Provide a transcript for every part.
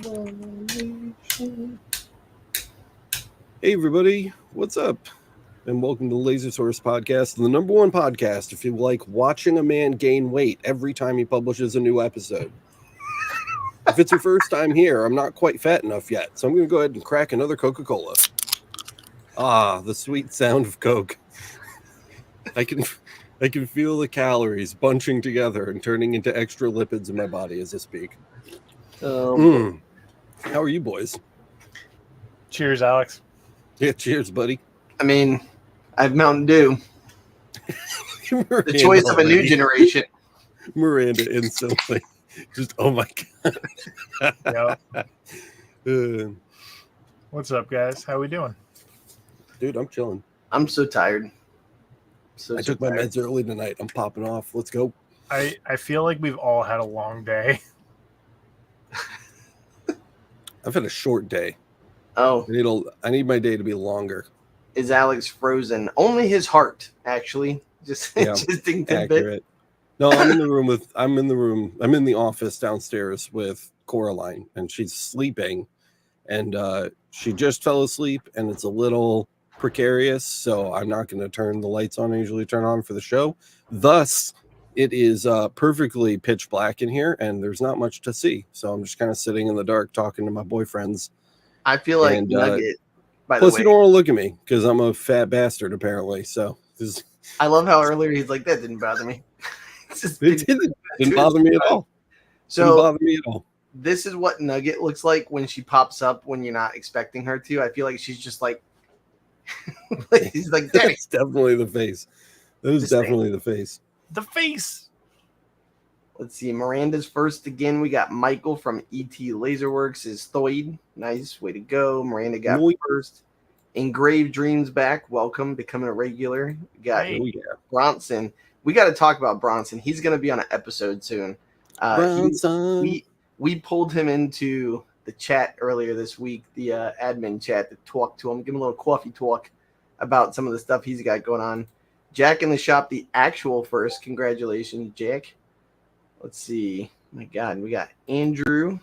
Hey everybody, what's up? And welcome to the Laser Source Podcast, the number one podcast if you like watching a man gain weight every time he publishes a new episode. If it's your first time here, I'm not quite fat enough yet, so I'm going to go ahead and crack another Coca-Cola. Ah, the sweet sound of Coke. I can feel the calories bunching together and turning into extra lipids in my body as I speak. How are you boys? Cheers, Alex. Yeah, cheers, buddy. I mean, I have Mountain Dew. Miranda The choice of a new already. generation. Miranda instantly. Just, oh my God. Yep. What's up, guys? How we doing? Dude, I'm chilling. I'm so tired. I took my meds early tonight. I'm popping off. Let's go. I feel like we've all had a long day. I've had a short day. Oh, I need my day to be longer. is Alex frozen? Only his heart, actually. Just interesting tidbit. Accurate. No, I'm in the office downstairs with Coraline, and she's sleeping, and she just fell asleep, and it's a little precarious, so I'm not going to turn the lights on I usually turn on for the show. Thus, it is perfectly pitch black in here, and there's not much to see, so I'm just kind of sitting in the dark talking to my boyfriends. I feel like Nugget, by the Plus, way. you don't want to look at me because I'm a fat bastard, apparently. So, I love how earlier he's like, that didn't bother me. it didn't bother me at all. Didn't So bother me at all. this is what Nugget looks like when she pops up when you're not expecting her to. I feel like she's just like, he's like, Daddy. That's definitely the face. That is This definitely the face. The face. Let's see. Miranda's first again. We got Michael from ET Laserworks is Thoid. Nice. Way to go. Miranda got Noid. first. Engraved Dreams back. Welcome. Becoming a regular. We got Hey. Oh, yeah. Bronson. We got to talk about Bronson. He's going to be on an episode soon. Bronson. We pulled him into the chat earlier this week, the admin chat, to talk to him, give him a little coffee talk about some of the stuff he's got going on. Jack in the shop, the actual first. Congratulations, Jack. Let's see. My God, we got Andrew.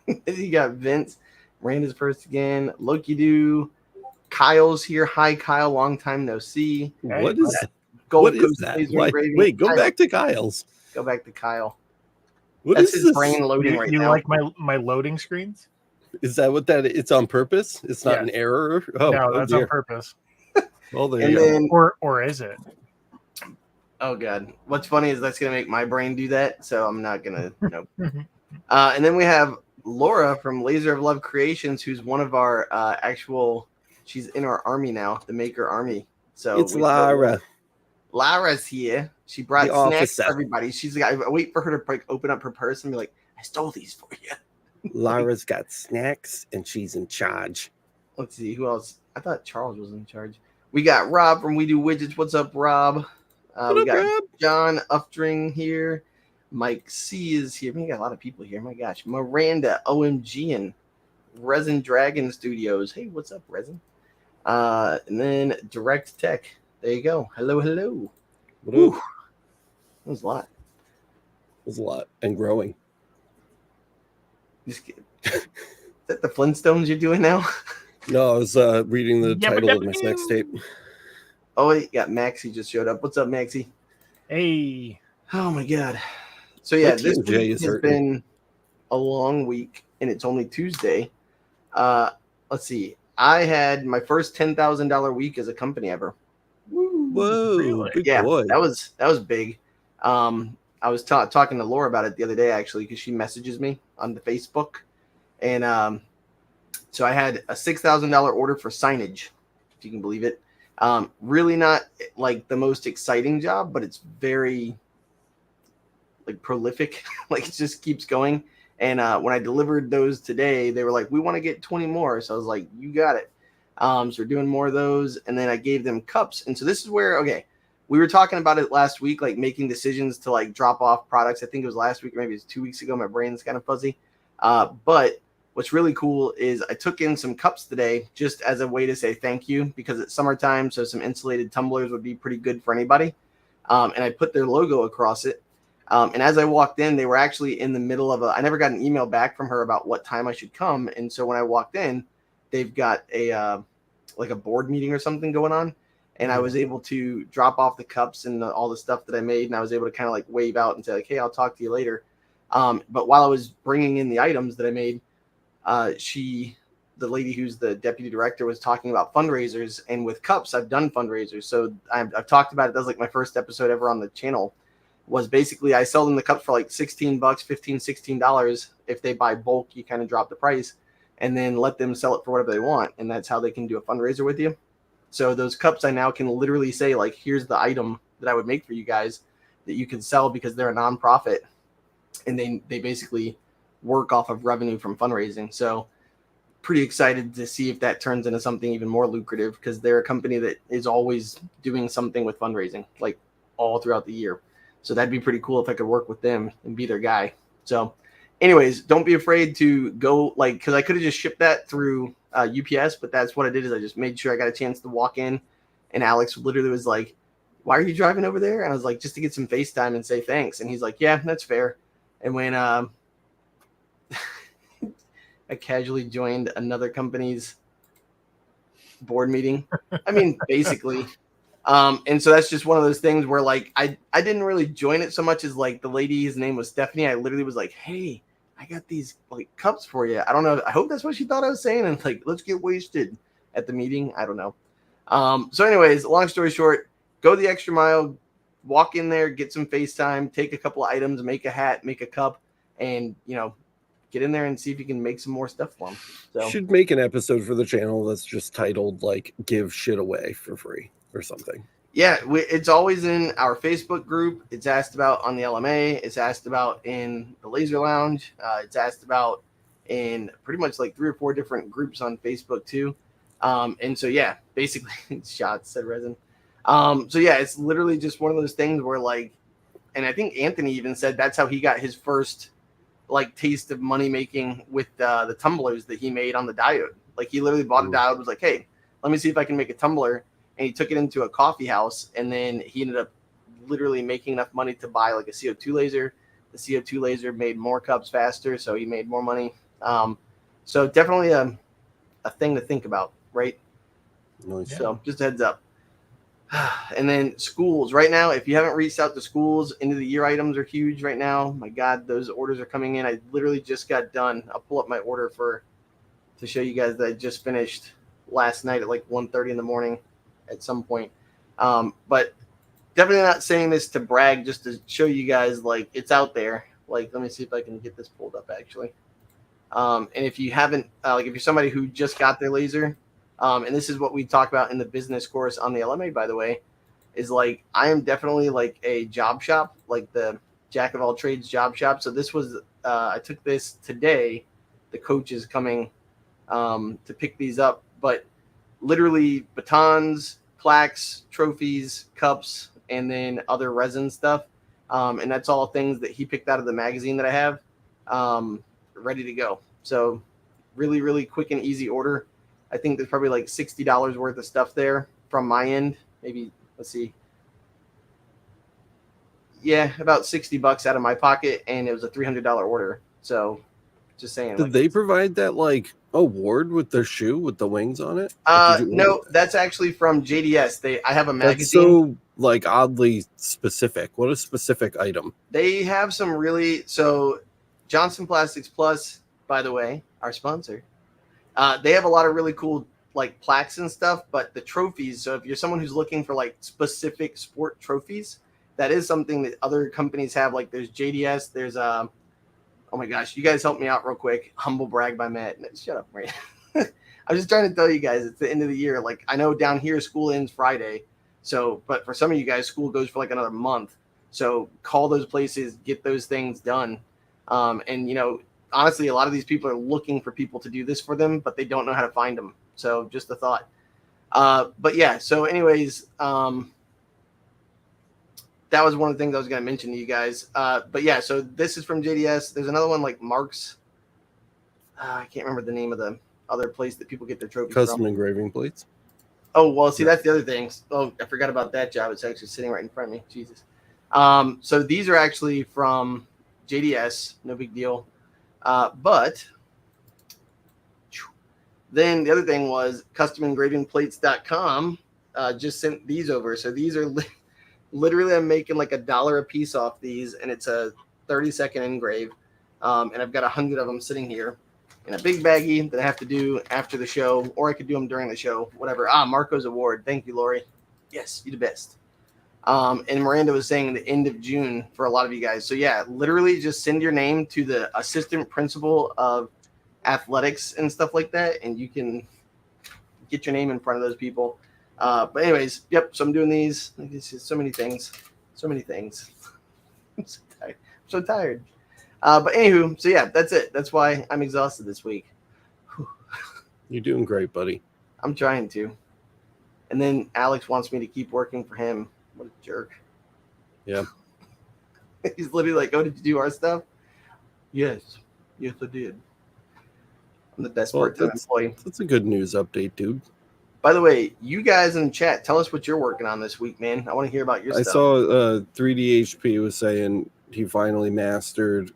You got Vince. Miranda's first again. Loki do. Kyle's here. Hi, Kyle. Long time no see. What is that? Gold What is Coast that? Laser Why- Engraving. Wait, go Kyle. back to Kyle's. Go back to Kyle. What That's is his this? brain loading right You now. like my loading screens? Is that what that? It's on purpose. It's not Yeah. an error. Oh, No, oh that's dear. on purpose. Well, there And you go. then, Or is it? oh God, what's funny is that's gonna make my brain do that, so I'm not gonna. Nope. And then we have Laura from Laser of Love Creations, who's one of our actual. She's in our army now, the Maker Army. So It's Lara. Lara's here. She brought The snacks officer. for everybody. She's like, I wait for her to like open up her purse and be like, I stole these for you. Lara's got snacks and she's in charge. Let's see who else. I thought Charles was in charge. We got Rob from We Do Widgets. What's up, Rob? What We up, got Rob? John Uftring here. Mike C is here. We got a lot of people here. My gosh. Miranda, OMG, and Resin Dragon Studios. Hey, what's up, Resin? And then Direct Tech. There you go. Hello, hello. What Whew. up? That was a lot. There's a lot and growing. Is that the Flintstones you're doing now? No, I was reading the title of my sex tape. Oh, wait, got Maxie just showed up. What's up, Maxie? Hey. Oh my God. So yeah, My this TMJ week is has hurting. been a long week, and it's only Tuesday. Let's see. I had my first $10,000 week as a company ever. Whoa, Really? big Yeah, boy. that was big. I was talking to Laura about it the other day actually, because she messages me on the Facebook, and so I had a $6,000 order for signage, if you can believe it. Really not like the most exciting job, but it's very like prolific. Like it just keeps going. And when I delivered those today, they were like, we want to get 20 more. So I was like, you got it. So we're doing more of those. And then I gave them cups. And so this is where, okay, we were talking about it last week, like making decisions to like drop off products. I think it was last week, or maybe it was 2 weeks ago. My brain's kind of fuzzy. But what's really cool is I took in some cups today just as a way to say thank you, because it's summertime. So some insulated tumblers would be pretty good for anybody. And I put their logo across it. And as I walked in, they were actually in the middle of I never got an email back from her about what time I should come. And so when I walked in, they've got like a board meeting or something going on. And I was able to drop off the cups and all the stuff that I made. And I was able to kind of like wave out and say like, hey, I'll talk to you later. But while I was bringing in the items that I made, the lady who's the deputy director was talking about fundraisers. And with cups, I've done fundraisers. So I've talked about it. That was like my first episode ever on the channel. Was basically I sell them the cups for like $16, $16. If they buy bulk, you kind of drop the price and then let them sell it for whatever they want. And that's how they can do a fundraiser with you. So those cups I now can literally say like, here's the item that I would make for you guys that you can sell because they're a nonprofit. And they basically work off of revenue from fundraising. So pretty excited to see if that turns into something even more lucrative because they're a company that is always doing something with fundraising like all throughout the year. So that'd be pretty cool if I could work with them and be their guy. So anyways, don't be afraid to go like, because I could have just shipped that through UPS, but that's what I did is I just made sure I got a chance to walk in. And Alex literally was like, why are you driving over there? And I was like, just to get some FaceTime and say thanks. And he's like, yeah, that's fair. And when I casually joined another company's board meeting, I mean, basically. And so that's just one of those things where like I didn't really join it so much as like the lady's name was Stephanie. I literally was like, hey, I got these like cups for you. I don't know. I hope that's what she thought I was saying. And like, let's get wasted at the meeting. I don't know. So anyways, long story short, go the extra mile, walk in there, get some FaceTime, take a couple of items, make a hat, make a cup, and get in there and see if you can make some more stuff for them. So should make an episode for the channel that's just titled like "Give Shit Away for Free" or something. Yeah, it's always in our Facebook group. It's asked about on the LMA. It's asked about in the Laser Lounge. It's asked about in pretty much like 3 or 4 different groups on Facebook too. And so yeah, basically shots said resin. So yeah, it's literally just one of those things where like, and I think Anthony even said that's how he got his first like taste of money making with the tumblers that he made on the Diode. Like he literally bought a Diode, was like, hey, let me see if I can make a tumbler. And he took it into a coffee house, and then he ended up literally making enough money to buy like a CO2 laser. The CO2 laser made more cups faster, so he made more money. So definitely a thing to think about, right? Nice. So just a heads up. And then schools. Right now, if you haven't reached out to schools, end of the year items are huge right now. My God, those orders are coming in. I literally just got done. I'll pull up my order to show you guys that I just finished last night at like 1:30 in the morning at some point. But definitely not saying this to brag, just to show you guys like it's out there. Like, let me see if I can get this pulled up actually. And if you haven't, like if you're somebody who just got their laser, and this is what we talk about in the business course on the LMA, by the way, is like, I am definitely like a job shop, like the jack of all trades job shop. So this was, I took this today. The coach is coming to pick these up, but literally batons, plaques, trophies, cups, and then other resin stuff. And that's all things that he picked out of the magazine that I have, ready to go. So really, really quick and easy order. I think there's probably like $60 worth of stuff there from my end. Maybe, let's see. Yeah, about $60 out of my pocket, and it was a $300 order. So just saying. Did they provide that like award with their shoe with the wings on it? No, that's actually from JDS. I have a magazine. That's so like oddly specific. What a specific item. They have some really, so Johnson Plastics Plus, by the way, our sponsor. They have a lot of really cool like plaques and stuff, but the trophies. So if you're someone who's looking for like specific sport trophies, that is something that other companies have. Like there's JDS, there's oh my gosh, you guys help me out real quick. Humble brag by Matt. No, shut up, right? I'm just trying to tell you guys it's the end of the year. Like I know down here school ends Friday. So, but for some of you guys, school goes for like another month. So call those places, get those things done. And honestly, a lot of these people are looking for people to do this for them, but they don't know how to find them. So just a thought. But yeah, so anyways, that was one of the things I was going to mention to you guys. But yeah, so this is from JDS. There's another one like Mark's. I can't remember the name of the other place that people get their trophies Custom from. engraving plates. Oh, well, see, that's the other thing. Oh, I forgot about that job. It's actually sitting right in front of me. Jesus. So these are actually from JDS, no big deal. But then the other thing was customengravingplates.com just sent these over. So these are literally, I'm making like $1 a piece off these, and it's a 30-second engrave. And I've got 100 of them sitting here in a big baggie that I have to do after the show, or I could do them during the show, whatever. Marco's Award. Thank you, Lori. Yes, you the best. And Miranda was saying the end of June for a lot of you guys. So yeah, literally just send your name to the assistant principal of athletics and stuff like that, and you can get your name in front of those people. But anyways, yep. So I'm doing these. It's just so many things. I'm so tired. But anywho, so yeah, that's it. That's why I'm exhausted this week. You're doing great, buddy. I'm trying to. And then Alex wants me to keep working for him. What a jerk. Yeah. He's literally like, "Oh, did you do our stuff?" Yes, I did. I'm the best part-time employee. That's a good news update, dude. By the way, you guys in the chat, tell us what you're working on this week, man. I want to hear about your stuff. I saw 3DHP was saying he finally mastered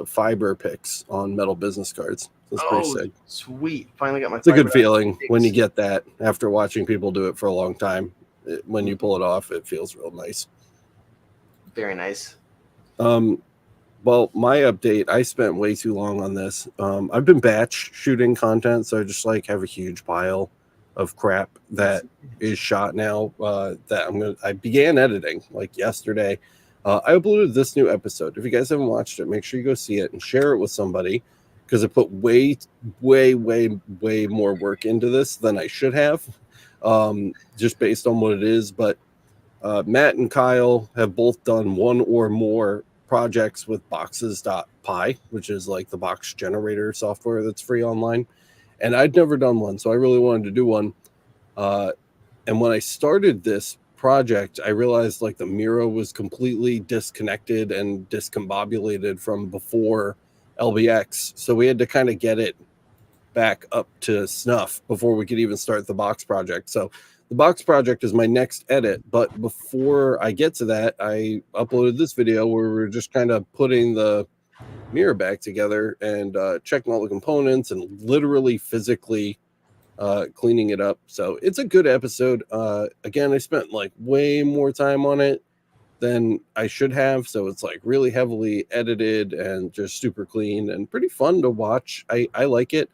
fiber picks on metal business cards. That's pretty sick. Sweet. Finally got my It's a good feeling when you get that after watching people do it for a long time. When you pull it off, it feels real nice. Very nice. Well, my update, I spent way too long on this. I've been batch shooting content, so I just like have a huge pile of crap that is shot now. That I began editing like yesterday. I uploaded this new episode. If you guys haven't watched it, make sure you go see it and share it with somebody, because I put way more work into this than I should have, just based on what it is. But Matt and Kyle have both done one or more projects with boxes.py, which is like the box generator software that's free online. And I'd never done one, so I really wanted to do one. And when I started this project, I realized like the Miro was completely disconnected and discombobulated from before LBX. So we had to kind of get it back up to snuff before we could even start the box project. So the box project is my next edit. But before I get to that, I uploaded this video where we're just kind of putting the mirror back together and checking all the components and literally physically cleaning it up. So it's a good episode. Again, I spent like way more time on it than I should have. So it's like really heavily edited and just super clean and pretty fun to watch. I like it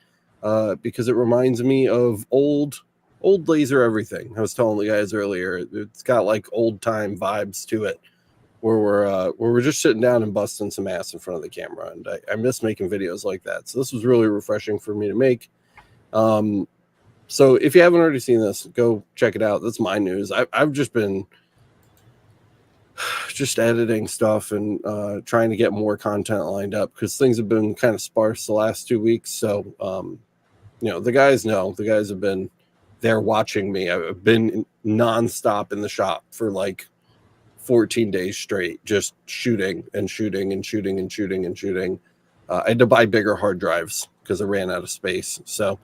because it reminds me of old Laser Everything. I was telling the guys earlier, it's got like old time vibes to it, where we're just sitting down and busting some ass in front of the camera. And I miss making videos like that. So this was really refreshing for me to make. So if you haven't already seen this, go check it out. That's my news. I've just been editing stuff and trying to get more content lined up, because things have been kind of sparse the last 2 weeks. So, the guys have been there watching me. I've been nonstop in the shop for like 14 days straight, just shooting. I had to buy bigger hard drives because I ran out of space. So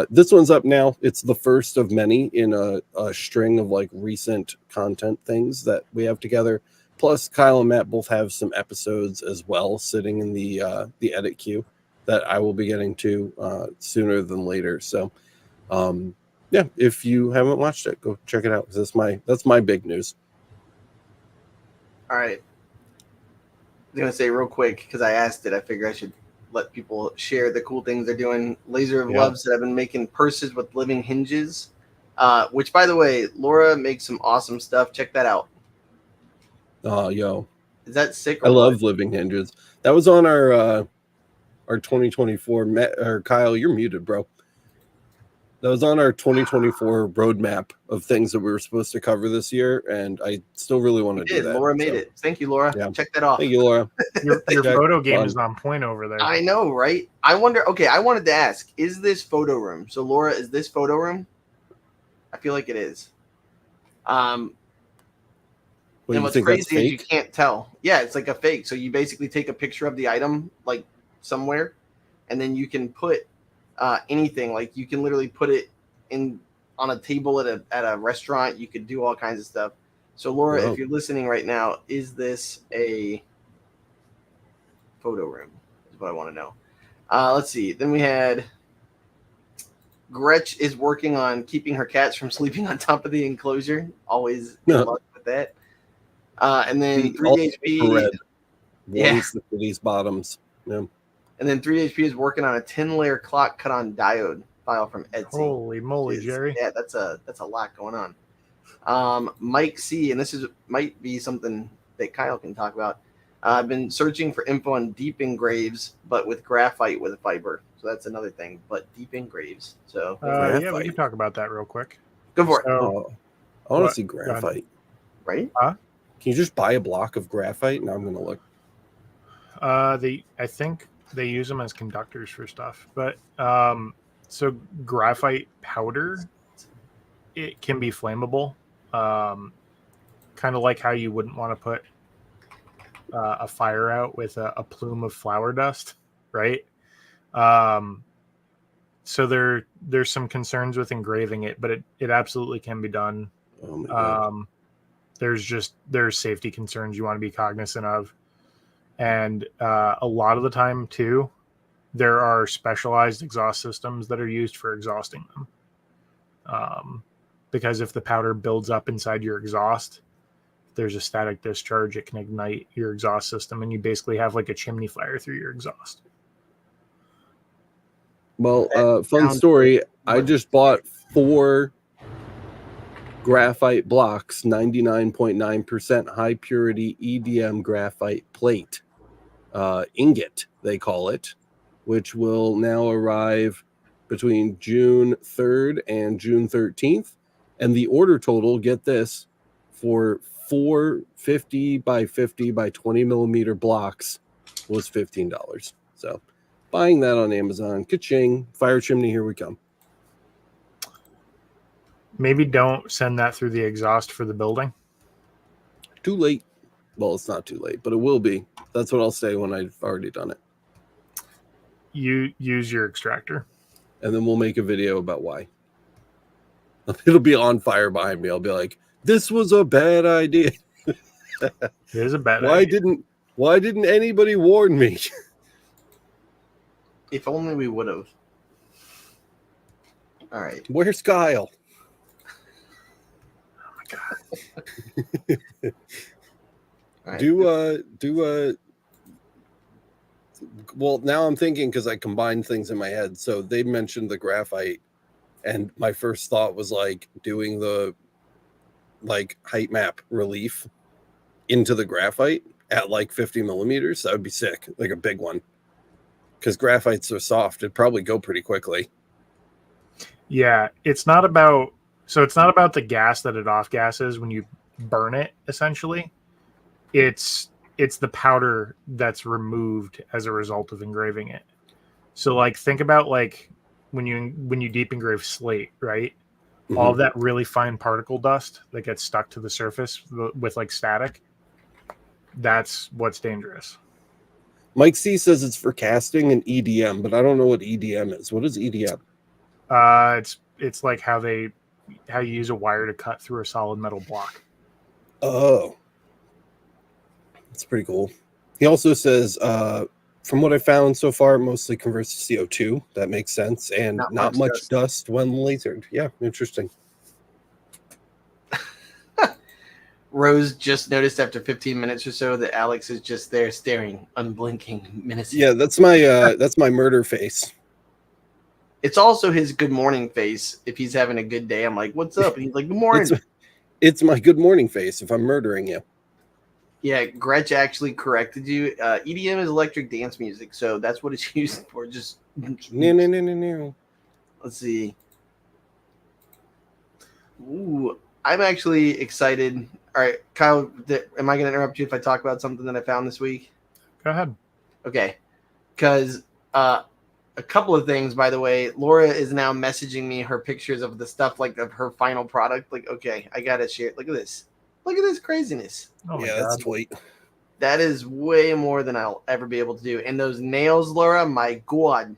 this one's up now. It's the first of many in a string of like recent content things that we have together. Plus, Kyle and Matt both have some episodes as well sitting in the edit queue that I will be getting to sooner than later. So, yeah, if you haven't watched it, go check it out. That's my big news. All right. I'm going to say real quick, because I asked it, I figure I should let people share the cool things they're doing. Laser of Love said I've been making purses with living hinges, which, by the way, Laura makes some awesome stuff. Check that out. Oh, yo. Is that sick? I love living hinges. That was on our 2024. Or Kyle, you're muted, bro. That was on our 2024 roadmap of things that we were supposed to cover this year, and I still really want to do that. Laura made it. Thank you, Laura. Yeah. Check that off. Thank you, Laura. Your photo game is on point over there. I know, right? I wonder. Okay, I wanted to ask: is this photo room? So, Laura, is this photo room? I feel like it is. And what's crazy is you can't tell. Yeah, it's like a fake. So you basically take a picture of the item, like somewhere, and then you can put anything. Like you can literally put it in on a table at a restaurant. You could do all kinds of stuff. So, Laura, Wow. if you're listening right now, is this a photo room? Is what I want to know. Let's see. Then we had Gretch is working on keeping her cats from sleeping on top of the enclosure. Always good luck with that. And then 3HP. Red Yeah. warms the city's bottoms. Yeah. And then 3HP is working on a 10-layer clock cut on diode file from Etsy. Holy moly, Jerry! Yeah, that's a lot going on. Mike C, and this might be something that Kyle can talk about. I've been searching for info on deep engraves, but with graphite with a fiber. So that's another thing. But deep engraves. So Yeah, we can talk about that real quick. go for it. So, I want What? to see graphite. Right? Can you just buy a block of graphite? Now I'm going to look. I think they use them as conductors for stuff, but so graphite powder, it can be flammable, kind of like how you wouldn't want to put a fire out with a plume of flour dust, right? So there's some concerns with engraving it, but it absolutely can be done. Oh my God. There's safety concerns you want to be cognizant of. And a lot of the time, too, there are specialized exhaust systems that are used for exhausting them. Because if the powder builds up inside your exhaust, there's a static discharge, it can ignite your exhaust system, and you basically have like a chimney fire through your exhaust. Well, fun story. I just bought 4 graphite blocks, 99.9% high purity EDM graphite plate. Ingot, they call it, which will now arrive between June 3rd and June 13th. And the order total, get this, for 4 50 by 50 by 20 millimeter blocks was $15. So buying that on Amazon, ka-ching, fire chimney, here we come. Maybe don't send that through the exhaust for the building. Too late. Well, it's not too late, but it will be. That's what I'll say when I've already done it. You use your extractor. And then we'll make a video about why. It'll be on fire behind me. I'll be like, this was a bad idea. It is a bad Why idea. didn't anybody warn me? If only we would have. All right. Where's Kyle? Oh my God. All right. Well, now I'm thinking, because I combined things in my head. So they mentioned the graphite, and my first thought was like doing the height map relief into the graphite at like 50 millimeters. That would be sick, like a big one, because graphite's so soft, it'd probably go pretty quickly. Yeah, it's not about the gas that it off gases when you burn it, essentially. It's the powder that's removed as a result of engraving it. So like think about like when you deep engrave slate, right? Mm-hmm. All of that really fine particle dust that gets stuck to the surface with like static, that's what's dangerous. Mike C says it's for casting and EDM, but I don't know what EDM is. What is EDM? It's like how you use a wire to cut through a solid metal block. Oh, that's pretty cool. He also says, from what I found so far, it mostly converts to CO2. That makes sense. And not much dust when lasered. Yeah, interesting. Rose just noticed after 15 minutes or so that Alex is just there staring, unblinking, menacing. Yeah, that's my murder face. It's also his good morning face. If he's having a good day, I'm like, "What's up?" And he's like, "Good morning." It's my good morning face if I'm murdering you. Yeah, Gretch actually corrected you. EDM is electric dance music, so that's what it's used for. Just no. Let's see. Ooh, I'm actually excited. All right, Kyle, am I going to interrupt you if I talk about something that I found this week? Go ahead. Okay, because a couple of things, by the way. Laura is now messaging me her pictures of the stuff, like of her final product. Like, okay, I got to share it. Look at this. Look at this craziness. Oh my God. That's sweet. That is way more than I'll ever be able to do. And those nails, Laura, my God.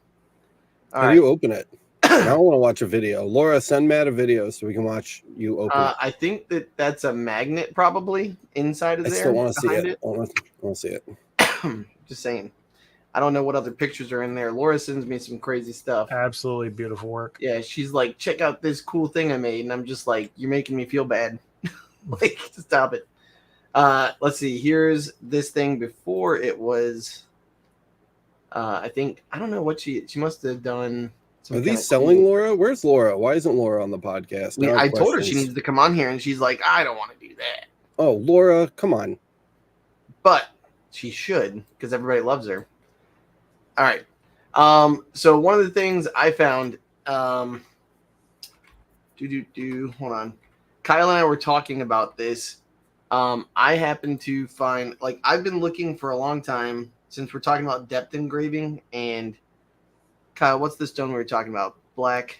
How do you open it? I want to watch a video. Laura, send Matt a video so we can watch you open it. I think that's a magnet probably inside of I there. still want to see behind it. I want to see it. Just saying. I don't know what other pictures are in there. Laura sends me some crazy stuff. Absolutely beautiful work. Yeah, she's like, check out this cool thing I made. And I'm just like, you're making me feel bad. Like, stop it. Let's see. Here's this thing before it was, I think, I don't know what she must have done. Are these selling, Laura? Where's Laura? Why isn't Laura on the podcast? I told her she needs to come on here, and she's like, I don't want to do that. Oh, Laura, come on. But she should, because everybody loves her. All right. So one of the things I found, hold on. Kyle and I were talking about this. I happen to find, like, I've been looking for a long time since we're talking about depth engraving. And Kyle, what's the stone we were talking about? Black.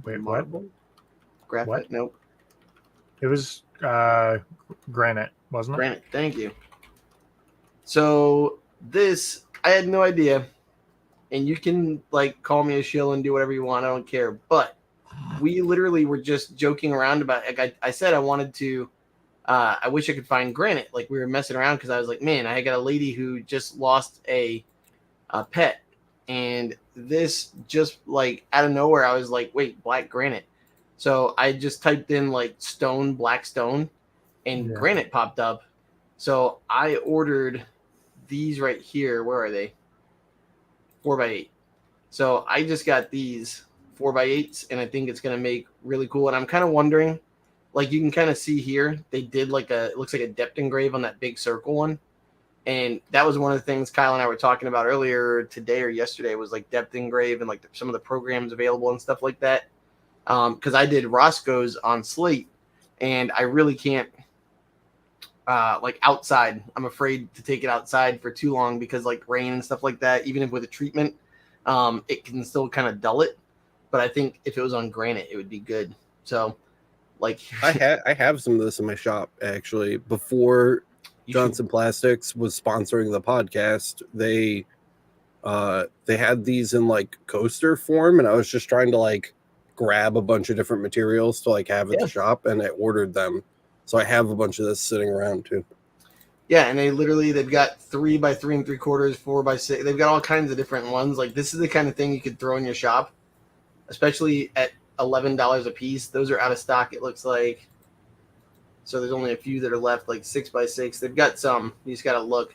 Wait, marble? what? Graphite? What? Nope. It was granite, wasn't it? Granite. Thank you. So this, I had no idea. And you can, like, call me a shill and do whatever you want. I don't care. But we literally were just joking around about, like, I said I wanted to, I wish I could find granite. Like, we were messing around because I was like, man, I got a lady who just lost a pet. And this just, like, out of nowhere, I was like, wait, black granite. So I just typed in, like, stone, black stone, and granite popped up. So I ordered these right here. Where are they? 4x8. So I just got these 4x8s, and I think it's going to make really cool. And I'm kind of wondering, like, you can kind of see here, they did like it looks like a depth engrave on that big circle one. And that was one of the things Kyle and I were talking about earlier today or yesterday, was like depth engrave and like some of the programs available and stuff like that. Because I did Roscoe's on Slate, and I really can't, like, outside. I'm afraid to take it outside for too long because, like, rain and stuff like that, even if with a treatment, it can still kind of dull it. But I think if it was on granite, it would be good. So, like, I have some of this in my shop actually. Before Johnson Plastics was sponsoring the podcast, they had these in like coaster form, and I was just trying to like grab a bunch of different materials to like have at the shop, and I ordered them. So I have a bunch of this sitting around too. Yeah, and they've got 3 by 3 3/4, 4 by 6. They've got all kinds of different ones. Like, this is the kind of thing you could throw in your shop, especially at $11 a piece. Those are out of stock, it looks like. So there's only a few that are left, like 6 by 6. They've got some. You just got to look.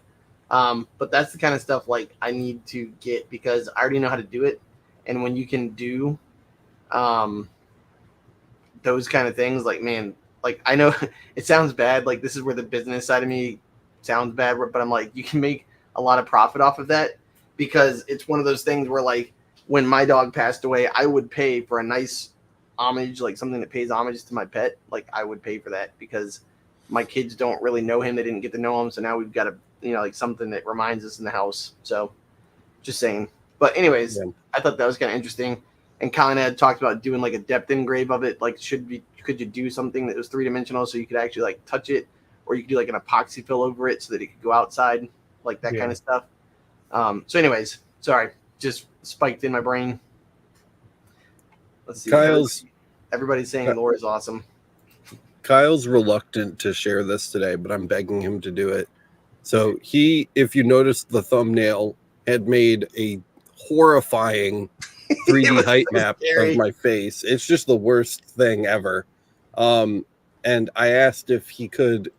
But that's the kind of stuff, like, I need to get because I already know how to do it. And when you can do those kind of things, like, man, like, I know it sounds bad. Like, this is where the business side of me sounds bad, but I'm like, you can make a lot of profit off of that, because it's one of those things where, like, when my dog passed away, I would pay for a nice homage, like something that pays homage to my pet. Like, I would pay for that because my kids don't really know him. They didn't get to know him. So now we've got a, like something that reminds us in the house. So just saying. But anyways, I thought that was kind of interesting. And Colin had talked about doing like a depth engrave of it. Like, could you do something that was 3-dimensional so you could actually like touch it, or you could do like an epoxy fill over it so that it could go outside, like that kind of stuff. So anyways, sorry, just spiked in my brain. Let's see. Everybody's saying Laura's awesome. Kyle's reluctant to share this today, but I'm begging him to do it. So he, if you noticed the thumbnail, had made a horrifying 3D height map of my face. It's just the worst thing ever. And I asked if he could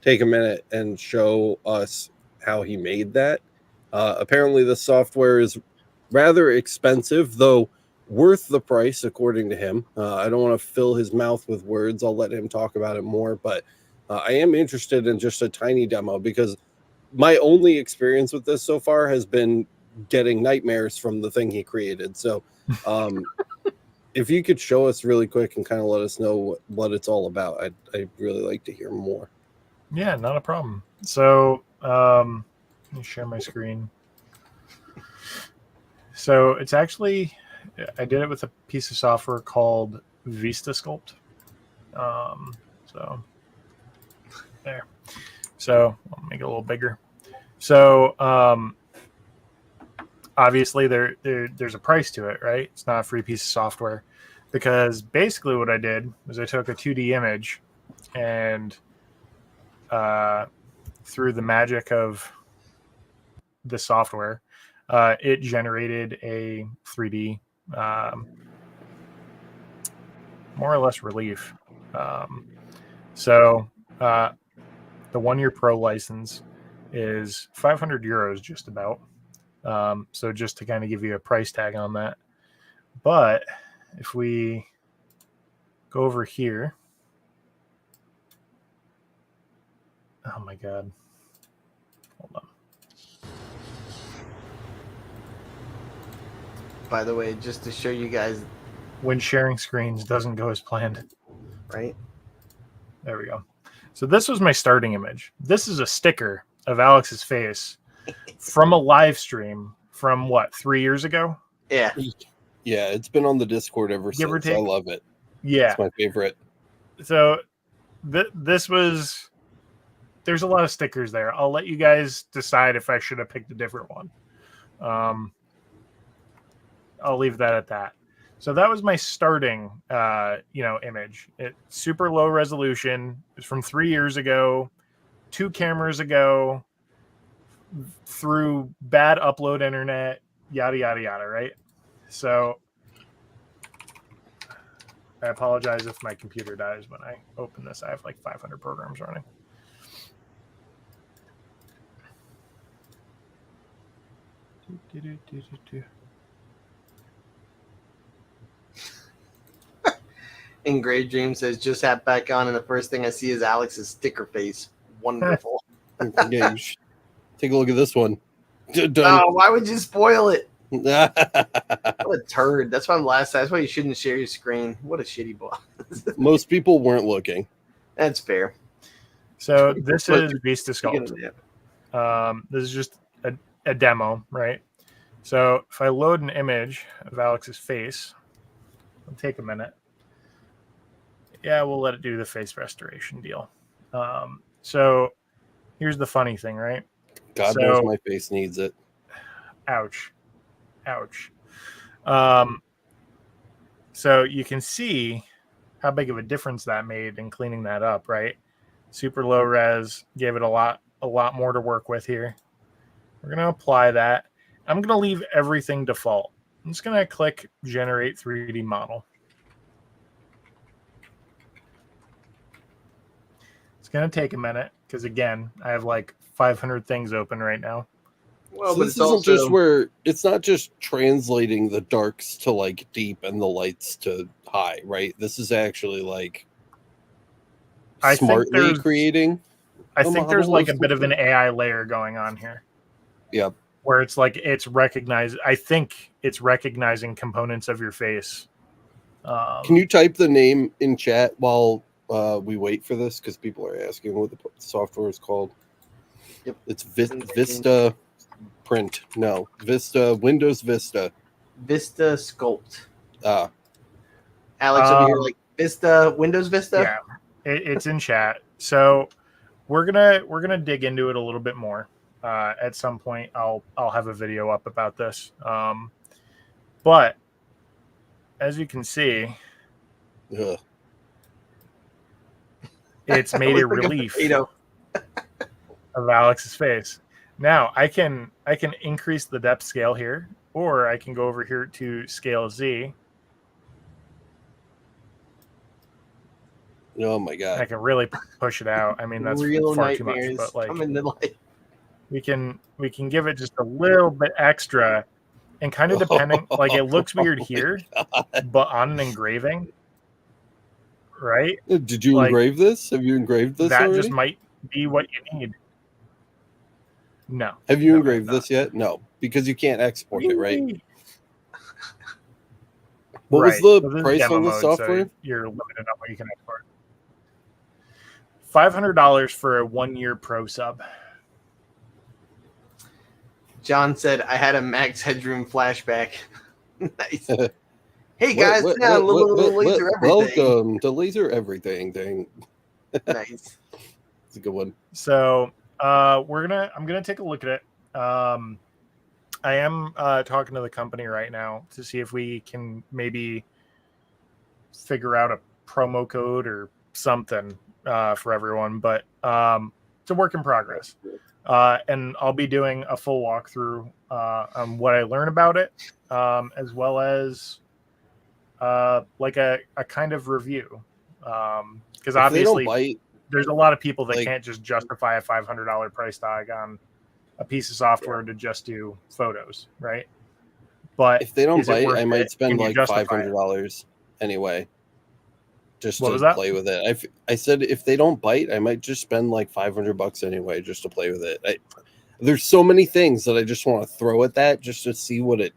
take a minute and show us how he made that. Apparently the software is rather expensive, though worth the price according to him. I don't want to fill his mouth with words. I'll let him talk about it more, but I am interested in just a tiny demo, because my only experience with this so far has been getting nightmares from the thing he created. So if you could show us really quick and kind of let us know what it's all about, I'd really like to hear more. Yeah, not a problem. So let me share my screen. So it's actually, I did it with a piece of software called Vista Sculpt. So there. So I'll make it a little bigger. So obviously there's a price to it, right? It's not a free piece of software, because basically what I did was I took a 2D image and through the magic of the software, it generated a 3D more or less relief. So the 1-year pro license is 500 euros just about. So just to kind of give you a price tag on that. But if we go over here, oh my God, hold on. By the way, just to show you guys, When sharing screens doesn't go as planned. right? There we go. So this was my starting image. This is a sticker of Alex's face from a live stream from what, 3 years ago? Yeah. Yeah, it's been on the Discord ever Give or since. I take. love it. Yeah. It's my favorite. So this was, there's a lot of stickers there. I'll let you guys decide if I should have picked a different one. I'll leave that at that. So that was my starting, image. It's super low resolution. It's from 3 years ago, 2 cameras ago, through bad upload internet, yada, yada, yada, right? So I apologize if my computer dies when I open this. I have like 500 programs running. Engraved Dream says, just hop back on, and the first thing I see is Alex's sticker face. Wonderful. Yeah, you should take a look at this one. Done. Oh, why would you spoil it? What a turd. That's why that's why you shouldn't share your screen. What a shitty boss. Most people weren't looking. That's fair. So this is Vista Speaking Sculpt. of that, This is just a demo, right? So if I load an image of Alex's face, it'll take a minute. Yeah, we'll let it do the face restoration deal. So here's the funny thing, right? God knows my face needs it. Ouch. So you can see how big of a difference that made in cleaning that up, right? Super low res, gave it a lot more to work with here. We're going to apply that. I'm going to leave everything default. I'm just going to click generate 3D model. It's going to take a minute because, again, I have like 500 things open right now. well, So but this it's isn't also just where it's not just translating the darks to like deep and the lights to high, right? This is actually like smartly creating. I think there's like a bit of an AI layer going on here. Yep. Where it's like I think it's recognizing components of your face. Can you type the name in chat while we wait for this? Because people are asking what the software is called. Yep. It's Vista Print. No, Vista, Windows Vista. Vista Sculpt. Ah. Alex over here, like Vista, Windows Vista. Yeah, it's in chat. So we're gonna dig into it a little bit more. At some point, I'll have a video up about this. But as you can see, it's made a relief of Alex's face. Now I can increase the depth scale here, or I can go over here to scale Z. Oh my God! I can really push it out. I mean, that's real far nightmares too much. But like, coming to life. we can give it just a little bit extra, and kind of depending. Like, it looks weird here, but on an engraving, right? Did you engrave this? Have you engraved this That already? just might be what you need. No. Have you engraved this yet? No, because you can't export it, right? What was the price on the software? So you're limited on what you can export. $500 for a 1-year pro sub. John said, I had a Max Headroom flashback. Nice. Hey guys, Laser Everything. Welcome to Laser Everything thing. Nice. It's a good one. So I'm gonna take a look at it. I am talking to the company right now to see if we can maybe figure out a promo code or something for everyone, but it's a work in progress. And I'll be doing a full walkthrough on what I learn about it, as well as like a kind of review. Because obviously there's a lot of people that can't just justify a $500 price tag on a piece of software to just do photos, right? But if they don't bite, I might spend like $500 anyway, just to play with it. I said if they don't bite, I might just spend like $500 anyway, just to play with it. There's so many things that I just want to throw at that just to see what it.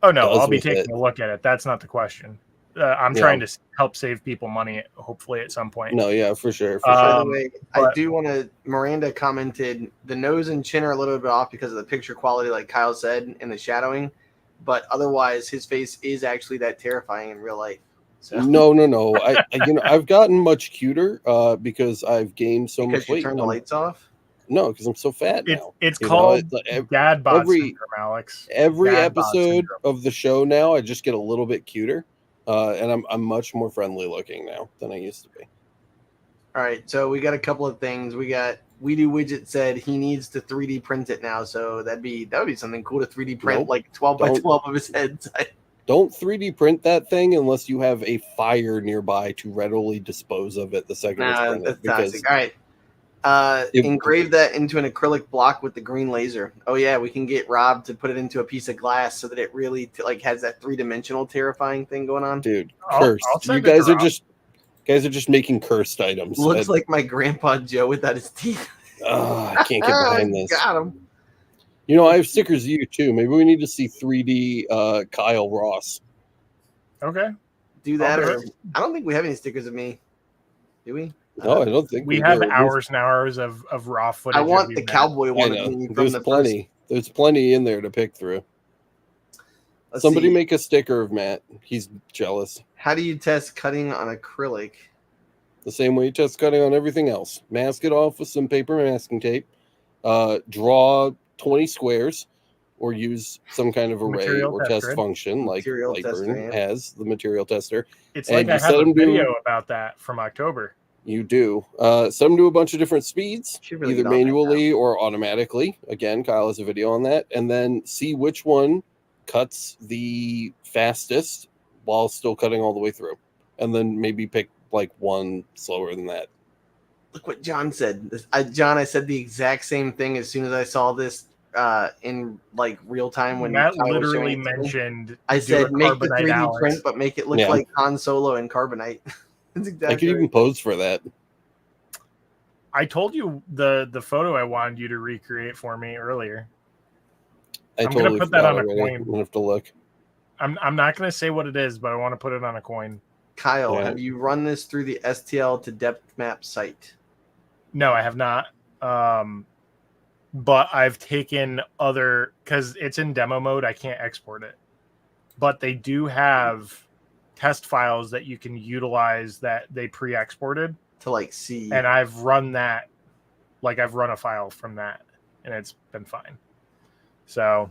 Oh no, I'll be taking a look at it. That's not the question. I'm trying to help save people money, hopefully at some point. No, yeah, for sure. By the way, I do want to. Miranda commented the nose and chin are a little bit off because of the picture quality, like Kyle said, and the shadowing. But otherwise, his face is actually that terrifying in real life. So. No. I've gotten much cuter because I've gained so much weight. Because you turned the lights off. No, because I'm so fat now. It's called dad bod syndrome, Alex. Every episode of the show now, I just get a little bit cuter, and I'm much more friendly looking now than I used to be. All right, so we got a couple of things. We got We Do Widget said he needs to 3D print it now, so that would be something cool to 3D print like 12 by 12 of his heads. Don't 3D print that thing unless you have a fire nearby to readily dispose of it the second it's printed. That's toxic. All right. Engrave that into an acrylic block with the green laser. Oh yeah, we can get Rob to put it into a piece of glass so that it really has that 3-dimensional terrifying thing going on. Dude, cursed. You guys are just making cursed items. Looks like my grandpa Joe without his teeth. I can't get behind this. Got him. You know, I have stickers of you too. Maybe we need to see 3D Kyle Ross. Okay. Do that. I don't think we have any stickers of me. Do we? No, I don't think we have hours and hours of raw footage. I want the cowboy one. There's plenty. There's plenty in there to pick through. Somebody make a sticker of Matt. He's jealous. How do you test cutting on acrylic? The same way you test cutting on everything else. Mask it off with some paper masking tape. Draw 20 squares or use some kind of array or test function like Lightburn has the material tester. It's like I have a video about that from October. You do. Some do a bunch of different speeds, either manually or automatically. Again, Kyle has a video on that. And then see which one cuts the fastest while still cutting all the way through. And then maybe pick like one slower than that. Look what John said. John, I said the exact same thing as soon as I saw this in like real time when Matt literally mentioned. I said make the 3D print, but make it look like Han Solo and Carbonite. That's exactly. I could even pose for that. I told you the photo I wanted you to recreate for me earlier. I'm totally gonna put that on a coin. I'm gonna have to look. I'm not gonna say what it is, but I want to put it on a coin. Kyle, have you run this through the STL to depth map site? No, I have not. But I've taken because it's in demo mode, I can't export it. But they do have test files that you can utilize that they pre-exported to see. And I've run that, I've run a file from that, and it's been fine. So,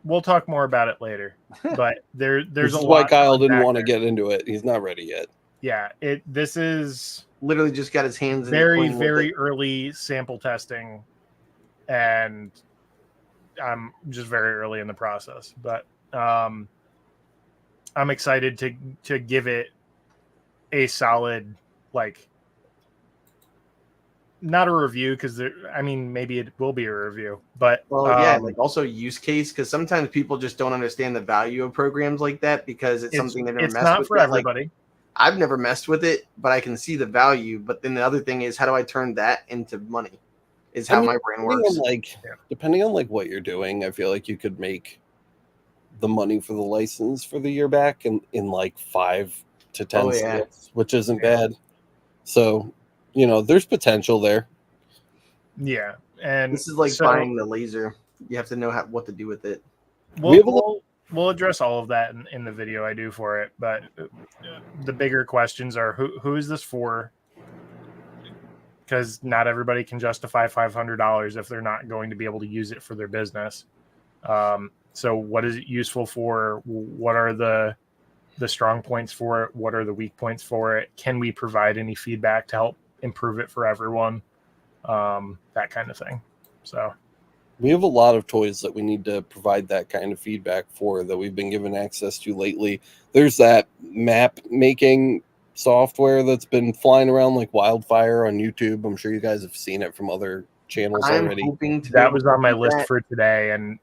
we'll talk more about it later. But there's this a is lot. Why Kyle didn't want to get into it. He's not ready yet. Yeah, this is literally just got his hands in very early sample testing, and I'm just very early in the process. But I'm excited to give it a solid, not a review, because maybe it will be a review, but also use case, because sometimes people just don't understand the value of programs like that because it's something they've never messed with. It's not for everybody. I've never messed with it, but I can see the value. But then the other thing is, how do I turn that into money? Is how my brain works. Depending on what you're doing, I feel like you could make the money for the license for the year back in 5 to 10 cents, which isn't bad. So, there's potential there. Yeah, and this is buying the laser. You have to know what to do with it. We'll address all of that in the video I do for it, but the bigger questions are who is this for? because not everybody can justify $500 if they're not going to be able to use it for their business. So what is it useful for? What are the strong points for it? What are the weak points for it? Can we provide any feedback to help improve it for everyone? That kind of thing. So we have a lot of toys that we need to provide that kind of feedback for that we've been given access to lately. There's that map making software that's been flying around like wildfire on YouTube. I'm sure you guys have seen it from other channels already. Hoping to that was on my list for today, and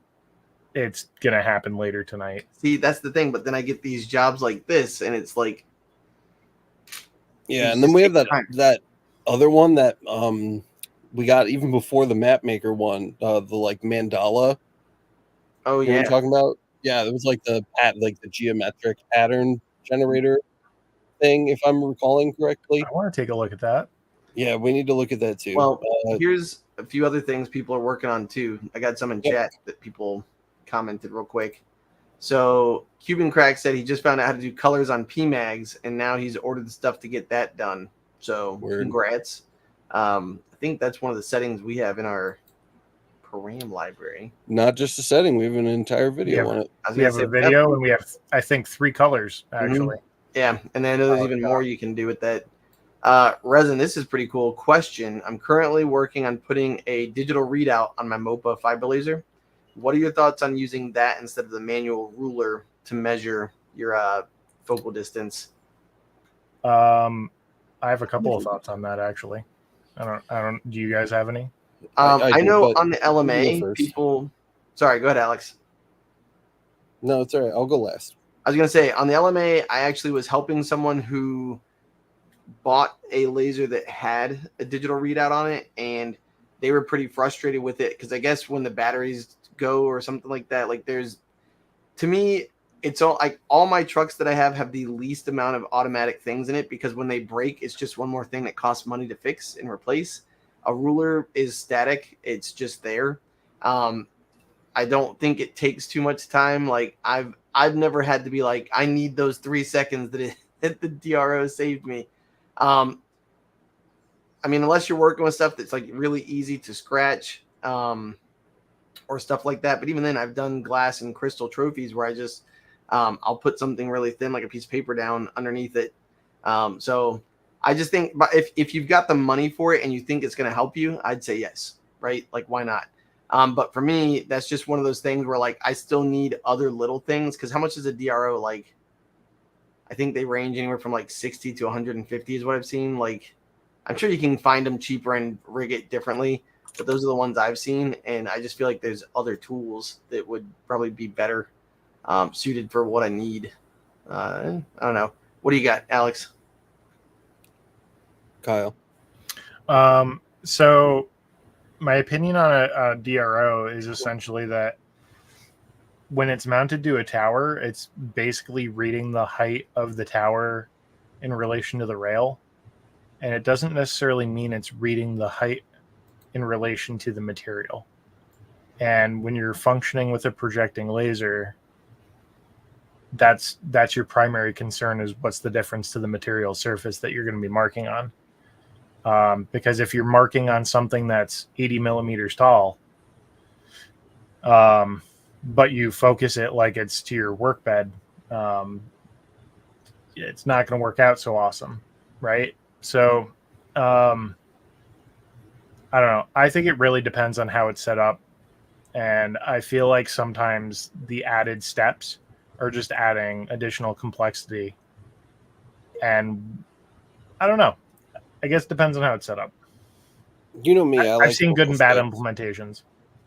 it's gonna happen later tonight. See, that's the thing. But then I get these jobs like this, and it's like, yeah. And then we have that other one that we got even before the map maker one, the like mandala. Oh yeah, you're talking about. Yeah, it was like the geometric pattern generator thing, if I'm recalling correctly. I want to take a look at that. Yeah, we need to look at that too. Well, here's a few other things people are working on too. I got some in chat that people commented real quick. So Cuban Crack said he just found out how to do colors on PMags, and now he's ordered the stuff to get that done. So congrats. I think that's one of the settings we have in our param library. Not just a setting, we have an entire video on it. We have a video, and we have, I think, 3 colors actually. Yeah, and then there's even more you can do with that. Resin, this is pretty cool. Question: I'm currently working on putting a digital readout on my MOPA fiber laser. What are your thoughts on using that instead of the manual ruler to measure your focal distance? I have a couple of thoughts on that actually. I don't. Do you guys have any? I know on the LMA people. Sorry, go ahead, Alex. No, it's all right. I'll go last. I was gonna say on the LMA, I actually was helping someone who bought a laser that had a digital readout on it, and they were pretty frustrated with it because I guess when the batteries go or something like that, like to me, it's all my trucks that I have the least amount of automatic things in it, because when they break, it's just one more thing that costs money to fix and replace. A ruler is static. It's just there. I don't think it takes too much time. Like I've never had to be like, I need those 3 seconds that the DRO saved me. I mean, unless you're working with stuff that's like really easy to scratch, or stuff like that. But even then, I've done glass and crystal trophies where I just, I'll put something really thin, like a piece of paper down underneath it. So I just think, but if you've got the money for it and you think it's going to help you, I'd say yes, right? Like, why not? But for me, that's just one of those things where like, I still need other little things. Cause how much is a DRO? Like, I think they range anywhere from like 60 to 150 is what I've seen. Like, I'm sure you can find them cheaper and rig it differently, but those are the ones I've seen. And I just feel like there's other tools that would probably be better suited for what I need. I don't know. What do you got, Alex? Kyle. So my opinion on a DRO is essentially that when it's mounted to a tower, it's basically reading the height of the tower in relation to the rail. And it doesn't necessarily mean it's reading the height in relation to the material. And when you're functioning with a projecting laser, that's your primary concern, is what's the difference to the material surface that you're going to be marking on. Because if you're marking on something that's 80 millimeters tall, but you focus it like it's to your workbed, it's not going to work out so awesome, right? So I don't know. I think it really depends on how it's set up. And I feel like sometimes the added steps are just adding additional complexity. And I don't know. I guess it depends on how it's set up. You know me. I've seen good and bad implementations.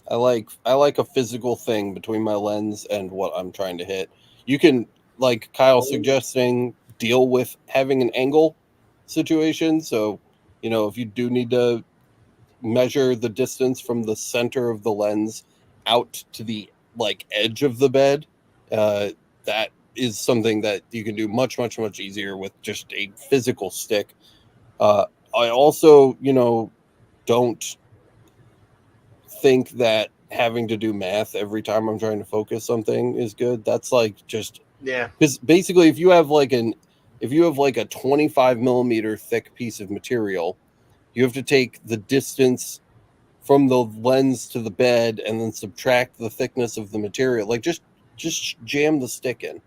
I like a physical thing between my lens and what I'm trying to hit. You can, like Kyle suggesting, deal with having an angle situation. So, you know, if you do need to measure the distance from the center of the lens out to the like edge of the bed, that is something that you can do much easier with just a physical stick. I also, you know, don't think that having to do math every time I'm trying to focus something is good. That's like just, yeah, because basically if you have like a 25 millimeter thick piece of material You have to take the distance from the lens to the bed and then subtract the thickness of the material. Like just jam the stick in.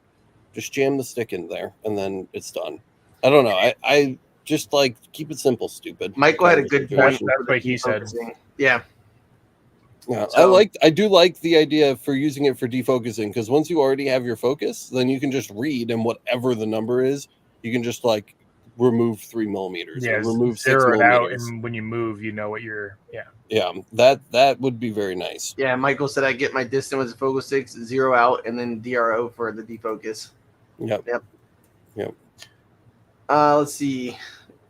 Just jam the stick in there and then it's done. I don't know. I just like keep it simple, stupid. Michael had a good point. That's what he said. Yeah. Yeah, So- I do like the idea for using it for defocusing, because once you already have your focus, then you can just read, and whatever the number is, you can just like remove 3 millimeters or remove 6 zero it out, millimeters. and when you move, you know what you're. Yeah, that would be very nice. Yeah, Michael said I get my distance with the focus sticks, 0 out, and then DRO for the defocus. Yep. Let's see.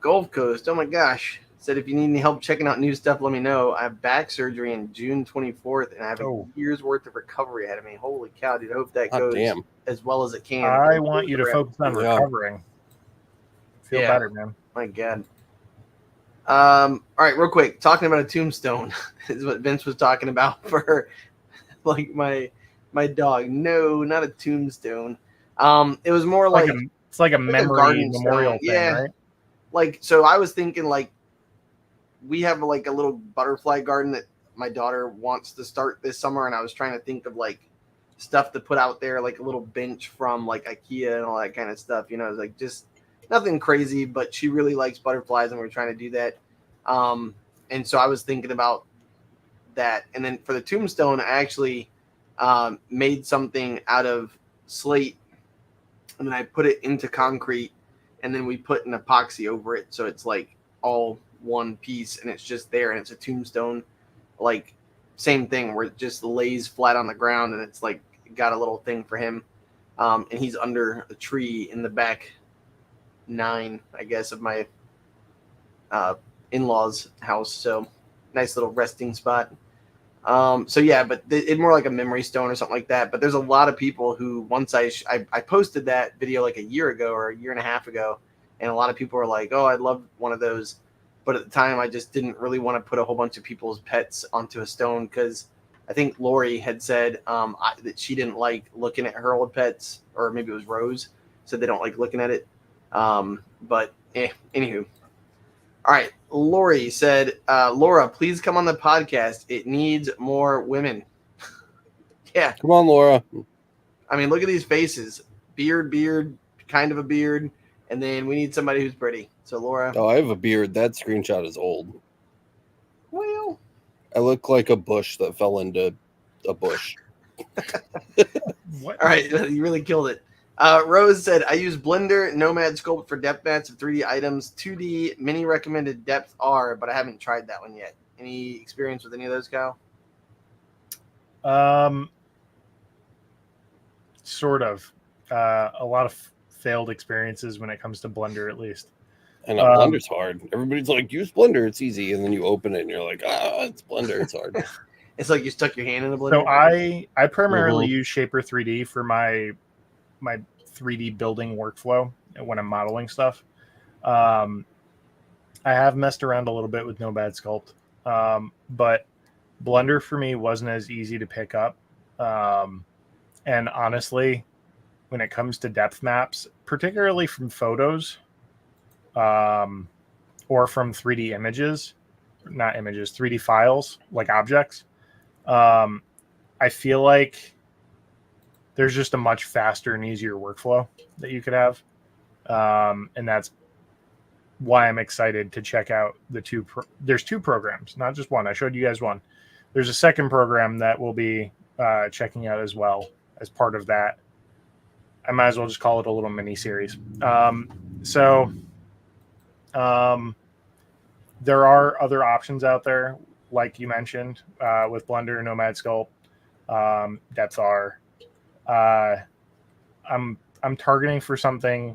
Gulf Coast. Oh my gosh. Said if you need any help checking out new stuff, let me know. I have back surgery on June 24th, and I have a year's worth of recovery ahead of me. Holy cow, dude! I hope that goes as well as it can. I want you to focus on recovering. Feel better, man. My God. All right, real quick. Talking about a tombstone is what Vince was talking about for like my dog. No, not a tombstone. It was more like it's like a memory memorial thing, right? Like, so I was thinking like we have like a little butterfly garden that my daughter wants to start this summer, and I was trying to think of like stuff to put out there, like a little bench from like IKEA and all that kind of stuff. You know, it's like just nothing crazy, but she really likes butterflies, and we're trying to do that. And so I was thinking about that. And then for the tombstone, I actually made something out of slate, and then I put it into concrete, and then we put an epoxy over it, so it's like all one piece, and it's just there, and it's a tombstone, like same thing where it just lays flat on the ground, and it's like got a little thing for him, and he's under a tree in the back 9, I guess, of my in-laws house. So nice little resting spot. So yeah, but it's more like a memory stone or something like that. But there's a lot of people who, once I posted that video like a year ago or a year and a half ago, and a lot of people were like, oh, I'd love one of those. But at the time, I just didn't really want to put a whole bunch of people's pets onto a stone, because I think Lori had said that she didn't like looking at her old pets, or maybe it was Rose, said they don't like looking at it. But anywho. All right. Lori said, Laura, please come on the podcast. It needs more women. Yeah. Come on, Laura. I mean, look at these faces. Beard, kind of a beard. And then we need somebody who's pretty. So, Laura. Oh, I have a beard. That screenshot is old. Well. I look like a bush that fell into a bush. What? All right. You really killed it. Rose said, I use Blender, Nomad Sculpt for depth mats of 3D items. 2D mini recommended depth R, but I haven't tried that one yet. Any experience with any of those, Kyle? Sort of. A lot of failed experiences when it comes to Blender, at least. I know, Blender's hard. Everybody's like, use Blender, it's easy. And then you open it and you're like, it's Blender, it's hard. It's like you stuck your hand in a Blender. So I primarily use Shaper 3D for my 3D building workflow when I'm modeling stuff. I have messed around a little bit with Nomad Sculpt, but Blender for me wasn't as easy to pick up. And honestly, when it comes to depth maps, particularly from photos, or from 3D images, not images, 3D files, like objects, I feel like there's just a much faster and easier workflow that you could have. And that's why I'm excited to check out the there's 2 programs, not just one. I showed you guys one. There's a second program that we'll be checking out as well as part of that. I might as well just call it a little mini series. There are other options out there, like you mentioned, with Blender, Nomad Sculpt, Depth R. I'm targeting for something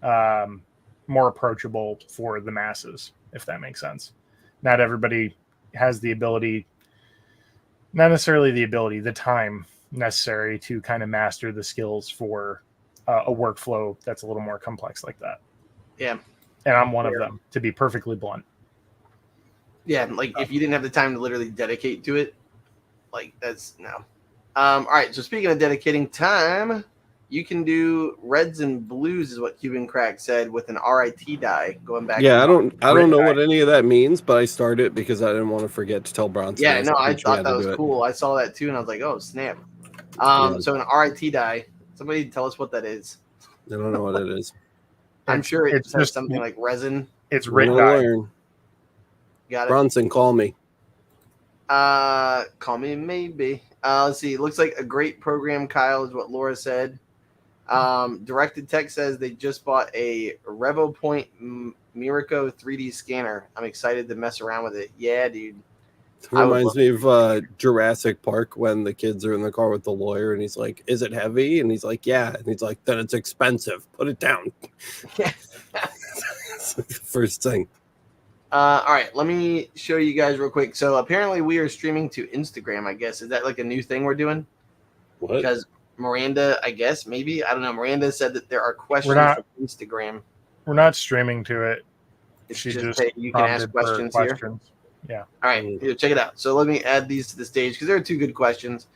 more approachable for the masses, if that makes sense. Not everybody has the ability, not necessarily the ability, the time necessary to kind of master the skills for a workflow that's a little more complex like that. Yeah. And I'm one of them, to be perfectly blunt. Yeah, like if you didn't have the time to literally dedicate to it, like that's no. All right, so speaking of dedicating time, you can do reds and blues, is what Cuban Crack said, with an RIT die. Going back. Yeah, to I don't know what any of that means, but I started because I didn't want to forget to tell Bronson. Yeah, no, I teach me how thought to that was do it. cool. I saw that too, and I was like, oh snap. Yeah. So an RIT die. Somebody tell us what that is. I don't know what it is. I'm sure it it's just has just- something like resin. It's We're writ gonna die. learn. Got it. Bronson, call me. Call me maybe. Let's see. Looks like a great program, Kyle, is what Laura said. Directed Tech says they just bought a RevoPoint Miraco 3D scanner. I'm excited to mess around with it. Yeah, dude. It reminds me of Jurassic Park when the kids are in the car with the lawyer and he's like, "Is it heavy?" And he's like, "Yeah." And he's like, "Then it's expensive. Put it down." It's like the first thing. All right, let me show you guys real quick. So apparently we are streaming to Instagram, I guess. Is that like a new thing we're doing? What? Because Miranda, I guess, maybe. I don't know. Miranda said that there are questions from Instagram. We're not streaming to it. It's She just, just hey, you can ask prompted for questions here. Yeah. All right, here, check it out. So let me add these to the stage because there are two good questions.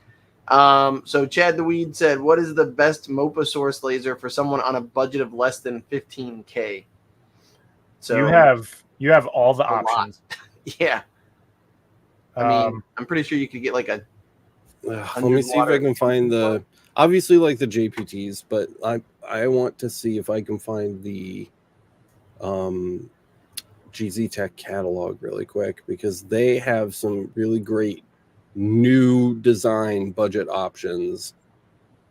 So Chad the Weed said, what is the best MOPA source laser for someone on a budget of less than 15K? So you have all the a lot. options. Yeah. I mean, I'm pretty sure you could get like a Let me see if I can find the obviously like the JPTs, but I want to see if I can find the GZ Tech catalog really quick because they have some really great new design budget options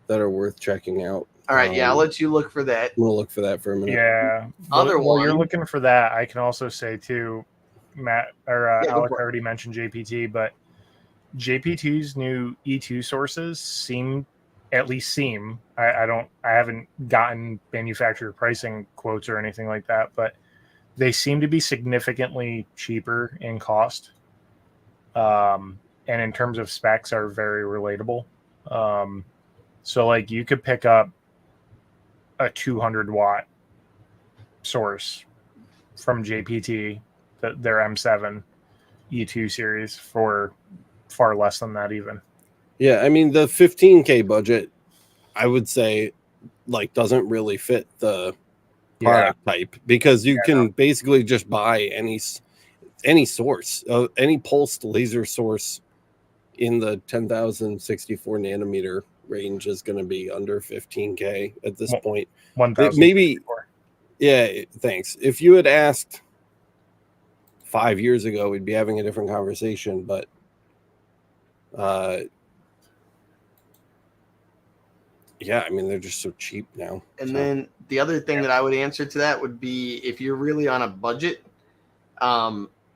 that are worth checking out. All right, yeah, I'll let you look for that. We'll look for that for a minute. Yeah. While you're looking for that, I can also say too, Matt or Alec already mentioned JPT, but JPT's new E2 sources I haven't gotten manufacturer pricing quotes or anything like that, but they seem to be significantly cheaper in cost. And in terms of specs are very relatable. So like you could pick up a 200 watt source from JPT, their M7 E2 series for far less than that even. Yeah, I mean the 15K budget, I would say, like doesn't really fit the product type because you can basically just buy any source, any pulsed laser source in the 10,064 nanometer range is going to be under 15K at this point. 1,000 maybe. Yeah, thanks. If you had asked 5 years ago, we'd be having a different conversation, but yeah, I mean, they're just so cheap now. And then the other thing that I would answer to that would be if you're really on a budget,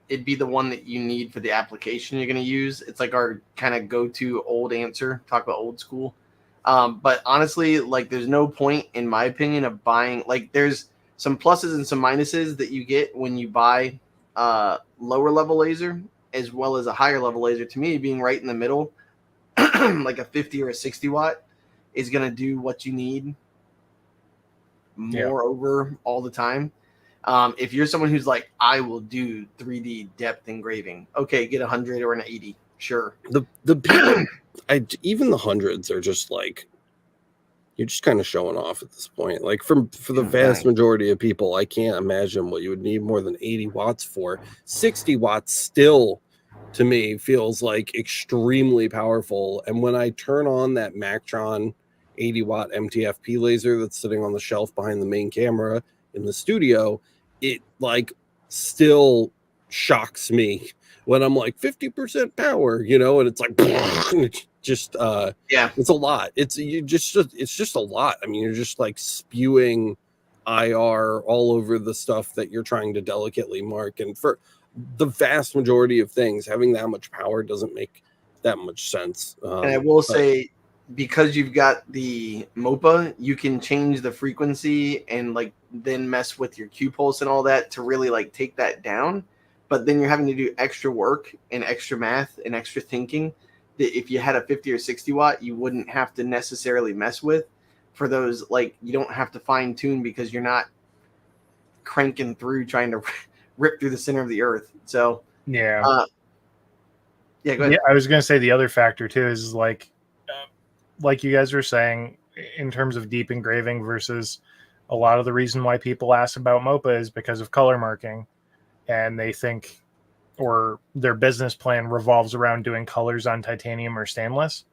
it'd be the one that you need for the application you're going to use. It's like our kind of go-to old answer, talk about old school. But honestly, like there's no point, in my opinion, of buying, like there's some pluses and some minuses that you get when you buy lower level laser as well as a higher level laser. To me, being right in the middle, like a 50 or a 60 watt, is going to do what you need moreover all the time. If you're someone who's like, I will do 3D depth engraving, okay, get 100 or an 80, sure. The people, even the hundreds are just like, you're just kind of showing off at this point. Like for the vast majority of people, I can't imagine what you would need more than 80 watts for. 60 watts still, to me, feels like extremely powerful. And when I turn on that Mactron 80 watt MTFP laser that's sitting on the shelf behind the main camera in the studio, it like still shocks me when I'm like 50% power, and it's like it's just it's a lot. It's just a lot. I mean, you're just like spewing IR all over the stuff that you're trying to delicately mark, and for the vast majority of things, having that much power doesn't make that much sense. And I will say, because you've got the MOPA, you can change the frequency and like then mess with your Q pulse and all that to really like take that down. But then you're having to do extra work and extra math and extra thinking that if you had a 50 or 60 watt, you wouldn't have to necessarily mess with. For those, like, you don't have to fine tune because you're not cranking through trying to rip through the center of the earth. So go ahead. Yeah, I was going to say the other factor too is like you guys were saying, in terms of deep engraving versus a lot of the reason why people ask about MOPA is because of color marking, and they think, or their business plan revolves around doing colors on titanium or stainless.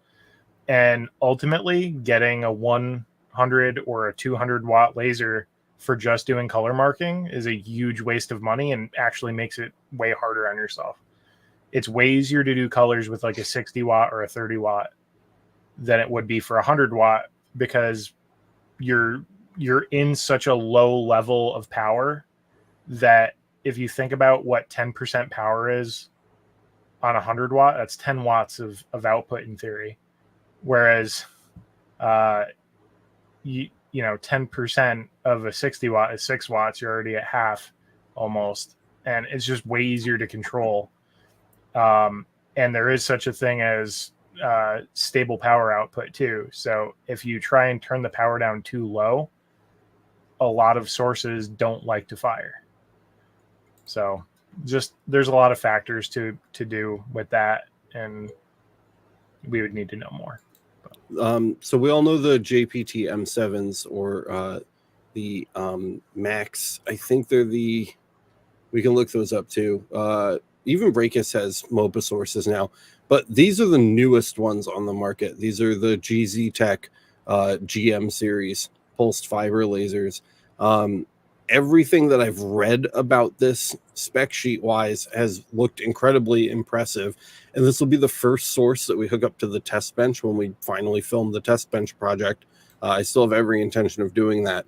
And ultimately getting a 100 or a 200 watt laser for just doing color marking is a huge waste of money and actually makes it way harder on yourself. It's way easier to do colors with like a 60 watt or a 30 watt than it would be for 100 watt, because you're in such a low level of power that if you think about what 10% power is on 100 watt, that's 10 watts of output in theory. Whereas, you know, 10% of a 60 watt is 6 watts. You're already at half almost. And it's just way easier to control. And there is such a thing as stable power output too. So if you try and turn the power down too low, a lot of sources don't like to fire. So just there's a lot of factors to do with that, and we would need to know more. So we all know the JPT M7s or the Max. I think they're we can look those up too. Even Breakus has MOPA sources now, but these are the newest ones on the market. These are the GZ Tech GM series pulsed fiber lasers. Everything that I've read about this spec sheet wise has looked incredibly impressive. And this will be the first source that we hook up to the test bench when we finally film the test bench project. I still have every intention of doing that.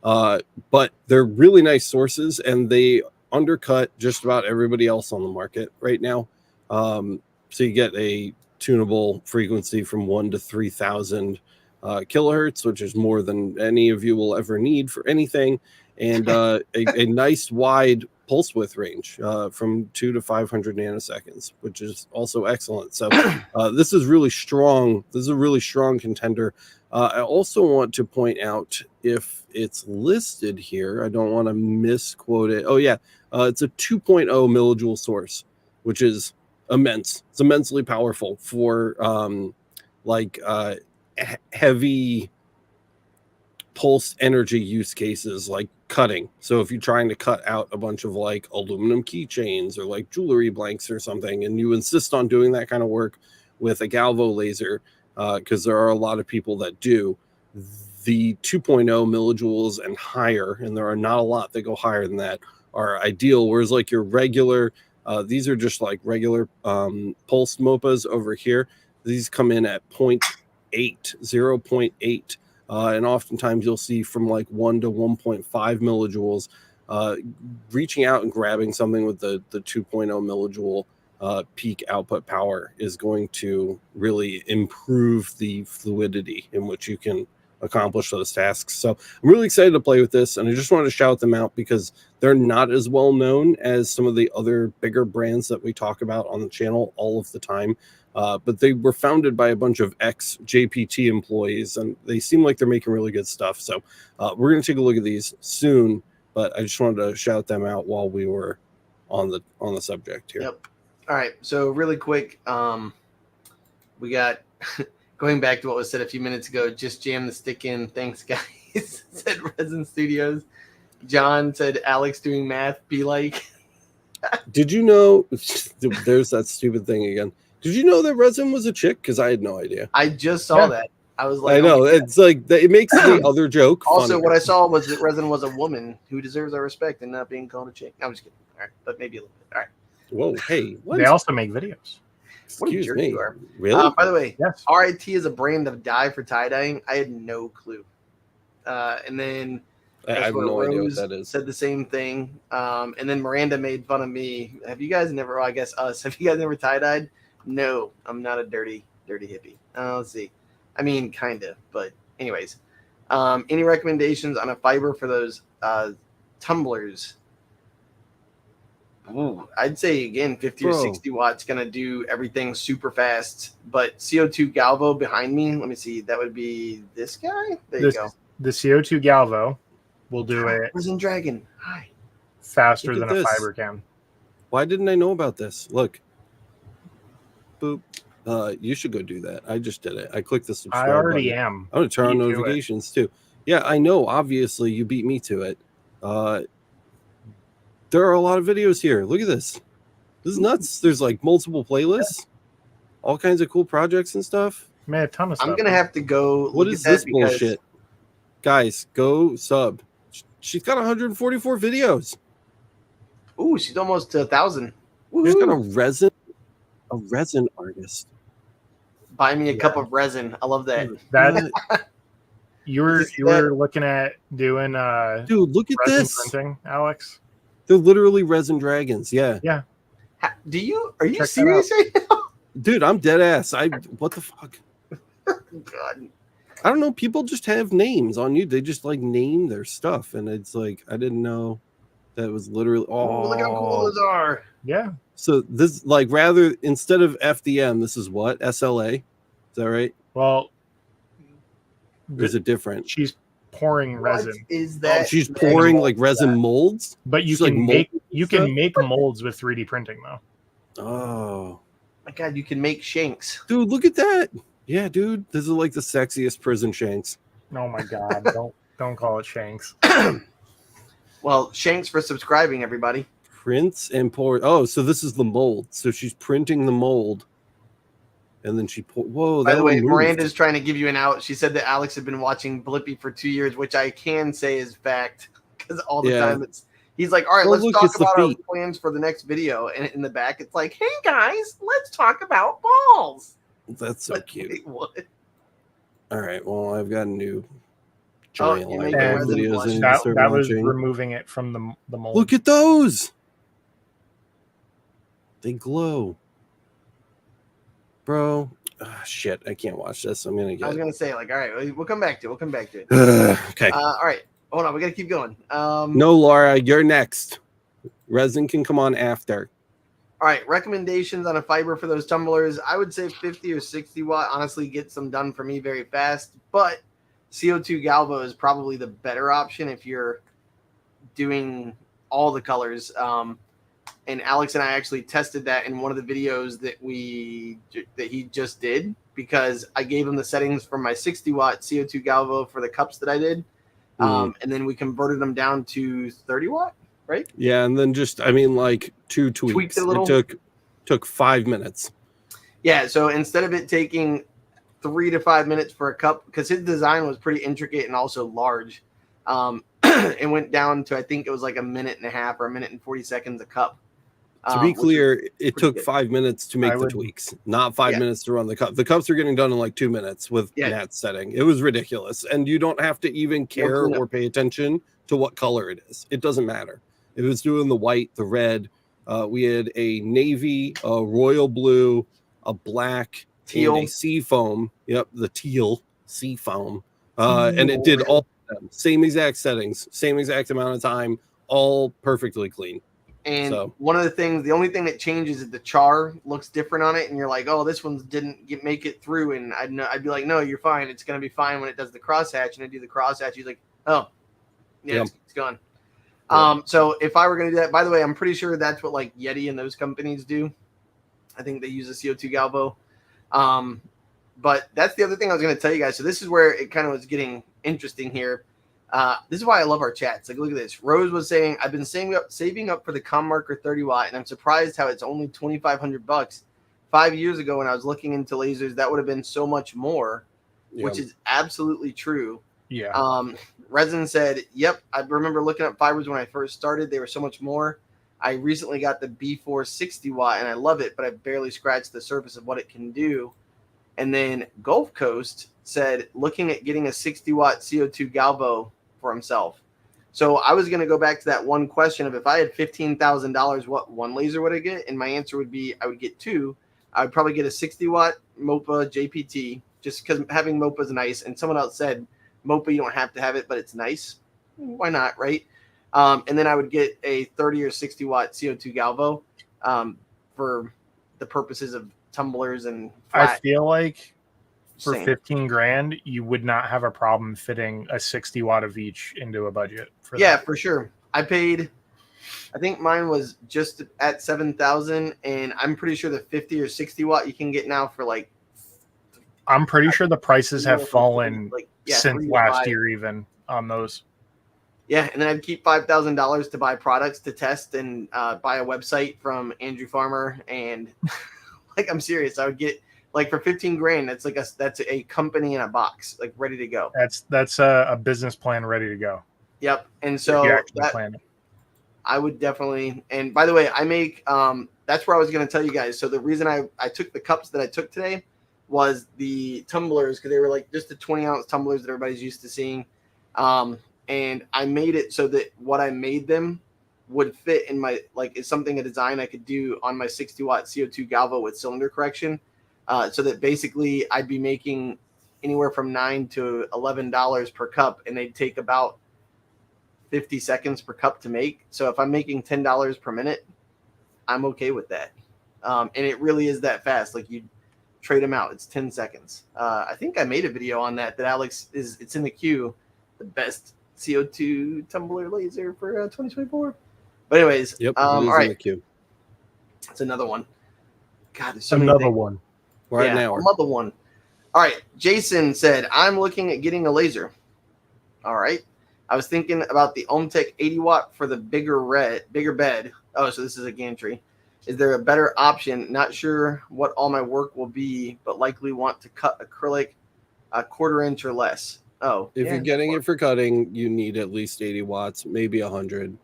But they're really nice sources, and they undercut just about everybody else on the market right now. So you get a tunable frequency from 1 to 3,000 kilohertz, which is more than any of you will ever need for anything. And a nice wide pulse width range from 2 to 500 nanoseconds, which is also excellent. So this is really strong. This is a really strong contender. I also want to point out, if it's listed here, I don't want to misquote it. Oh yeah, it's a 2.0 millijoule source, which is immense. It's immensely powerful for heavy pulse energy use cases like cutting. So if you're trying to cut out a bunch of like aluminum keychains or like jewelry blanks or something, and you insist on doing that kind of work with a galvo laser, because there are a lot of people that do, the 2.0 millijoules and higher, and there are not a lot that go higher than that, are ideal. Whereas like your regular, these are just like regular pulsed MOPAs over here. These come in at 0.8, 0.8. And oftentimes you'll see from like 1 to 1.5 millijoules. Reaching out and grabbing something with the 2.0 millijoule peak output power is going to really improve the fluidity in which you can accomplish those tasks. So I'm really excited to play with this, and I just wanted to shout them out because they're not as well known as some of the other bigger brands that we talk about on the channel all of the time. But they were founded by a bunch of ex-JPT employees, and they seem like they're making really good stuff. So we're going to take a look at these soon, but I just wanted to shout them out while we were on the subject here. Yep. All right. So really quick, we got going back to what was said a few minutes ago. Just jam the stick in. Thanks, guys. Said Resin Studios. John said Alex doing math be like. Did you know? There's that stupid thing again. Did you know that Resin was a chick? Because I had no idea. I just saw that. I was like, I know. It's like, it makes the other joke Also, funnier. what I saw was that Resin was a woman who deserves our respect and not being called a chick. I'm just kidding. All right. But maybe a little bit. All right. Whoa, hey. What? They also make videos. What a Excuse jerk me. you are. Really? By the way, Yes. RIT is a brand of dye for tie-dyeing. I had no clue. And then I have no idea what that is. said the same thing. And then Miranda made fun of me. Have you guys never, well, I guess us, have you guys never tie-dyed? No, I'm not a dirty hippie. Let's see. I mean, kind of, but anyways. Any recommendations on a fiber for those tumblers? Ooh, I'd say, again, 50 or 60 watts, going to do everything super fast. But CO2 Galvo behind me, let me see. That would be this guy? There you go. The CO2 Galvo will do it Resin Dragon. Hi. faster Look at than a this. fiber can. Why didn't I know about this? Look. Boop. You should go do that. I just did it. I clicked the I subscribe already button. am. I'm gonna turn on You do it. notifications too. Yeah, I know. Obviously, you beat me to it. There are a lot of videos here. Look at this. This is nuts. There's like multiple playlists, all kinds of cool projects and stuff. Made a ton of stuff. I'm gonna have to go. What look is at that this bullshit? Guys, go sub. She's got 144 videos. Ooh, she's almost to 1,000. She's got Woohoo! a resin artist. Buy me a cup of resin. I love that. That you Did you see were looking at doing Dude, look at resin this. printing, Alex. They're literally resin dragons. Yeah. Yeah. Are you Check that serious right now? Dude, I'm dead ass. What the fuck? God. I don't know. People just have names on you. They just like name their stuff. And it's like, I didn't know that was literally. Oh, look how cool those are. Yeah. So this, like, rather, instead of FDM, this is what? SLA? Is that right? Well, Or is it different? she's pouring resin, What is Oh, that? she's pouring like resin molds? but you She's, can like, make molding stuff? make molds with 3D printing though. Oh. My God, you can make shanks. Dude, look at that. Yeah, dude. This is like the sexiest prison shanks. Oh my god! don't call it shanks. Well, shanks for subscribing, everybody. Prints and pour. Oh, so this is the mold. So she's printing the mold. And then she pour. Whoa, By that the way, one moved. Miranda's trying to give you an out. She said that Alex had been watching Blippi for 2 years, which I can say is fact because all the Yeah. time he's like, all right, Oh, let's look, talk it's the about our feet. plans for the next video. And in the back, it's like, hey guys, let's talk about balls. That's so cute. Wait, what? All right. Well, I've got a new Oh, giant you light make a bulb resin videos blush. I need to That start was watching. removing it from the mold. Look at those. They glow. Bro. Shit. I can't watch this. I'm going to I was get. gonna say, like, all right, we'll come back to it. We'll come back to it. Okay. All right, hold on, we gotta keep going. No, Laura, you're next. Resin can come on after. All right, recommendations on a fiber for those tumblers. I would say 50 or 60 watt. Honestly, gets them done for me very fast. But CO2 Galvo is probably the better option if you're doing all the colors. And Alex and I actually tested that in one of the videos that he just did, because I gave him the settings for my 60 watt CO2 Galvo for the cups that I did. And then we converted them down to 30 watt, right? Yeah, and then just, I mean, like 2 tweaks. Tweaked it a little. It took 5 minutes. Yeah, so instead of it taking 3 to 5 minutes for a cup, because his design was pretty intricate and also large, it went down to, I think it was like 1.5 minutes or 1:40 a cup. To be which is clear, it pretty took good. 5 minutes to make I the would- tweaks, not 5 Yeah. minutes to run the cup. The cups are getting done in like 2 minutes with Yeah. Nat's setting. It was ridiculous. And you don't have to even care cleanup. or pay attention to what color it is. It doesn't matter. It was doing the white, the red. We had a navy, a royal blue, a black, Teal. and a sea foam. Yep, the teal sea foam. And it did all of them. Same exact settings, same exact amount of time, all perfectly clean. And So- one of the things, the only thing that changes is the char looks different on it, and you're like, oh, this one didn't make it through. And I'd be like, no, you're fine. It's gonna be fine when it does the crosshatch. And I do the crosshatch, he's like, oh, yeah, Yep. it's gone. Yep. So if I were gonna do that, by the way, I'm pretty sure that's what like Yeti and those companies do. I think they use a CO2 Galvo. But that's the other thing I was gonna tell you guys. So this is where it kind of was getting interesting here. This is why I love our chats. Like, look at this. Rose was saying, I've been saving up for the Com Marker 30 watt, and I'm surprised how it's only $2,500. 5 years ago, when I was looking into lasers, that would have been so much more, which is absolutely true. Yeah. Resin said, yep, I remember looking up fibers when I first started. They were so much more. I recently got the B4 60 watt, and I love it, but I barely scratched the surface of what it can do. And then Gulf Coast said, looking at getting a 60 watt CO2 Galvo for himself. So I was going to go back to that one question of, if I had $15,000, what one laser would I get? And my answer would be, I would get two. I would probably get a 60 watt MOPA JPT, just because having MOPA is nice. And someone else said, MOPA, you don't have to have it, but it's nice. Why not, right? And then I would get a 30 or 60 watt CO2 Galvo for the purposes of tumblers and I flat. feel like for Same. 15 grand, you would not have a problem fitting a 60 watt of each into a budget. For Yeah, that. for sure. I paid I think mine was just at 7,000, and I'm pretty sure the 50 or 60 watt you can get now for like. I'm pretty sure the prices have fallen since 3 to last 5. year, even on those. Yeah, and then I'd keep $5,000 to buy products to test and buy a website from Andrew Farmer, and like I'm serious, I would get like for 15 grand. That's a company in a box, like ready to go. That's a business plan ready to go. Yep, and If so you actually plan it. I would definitely. And by the way, I make. That's where I was going to tell you guys. So the reason I took the cups that I took today was the tumblers, because they were like just the 20-ounce tumblers that everybody's used to seeing. And I made it so that what I made them would fit in my, like, it's something, a design I could do on my 60 watt CO2 Galvo with cylinder correction. So that basically I'd be making anywhere from $9 to $11 per cup, and they'd take about 50 seconds per cup to make. So if I'm making $10 per minute, I'm okay with that. And it really is that fast. Like, you trade them out. It's 10 seconds. I think I made a video on that Alex it's in the queue, the best CO2 tumbler laser for 2024. But anyways, yep, all right. In the queue. It's another one. God, there's so another many things. one. We're at an hour. Another one. All right. Jason said, I'm looking at getting a laser. All right. I was thinking about the Ohmtech 80 watt for the bigger bed. Oh, so this is a gantry. Is there a better option? Not sure what all my work will be, but likely want to cut acrylic a 1/4 inch or less. Oh, if you're getting it for cutting, you need at least 80 watts, maybe 100.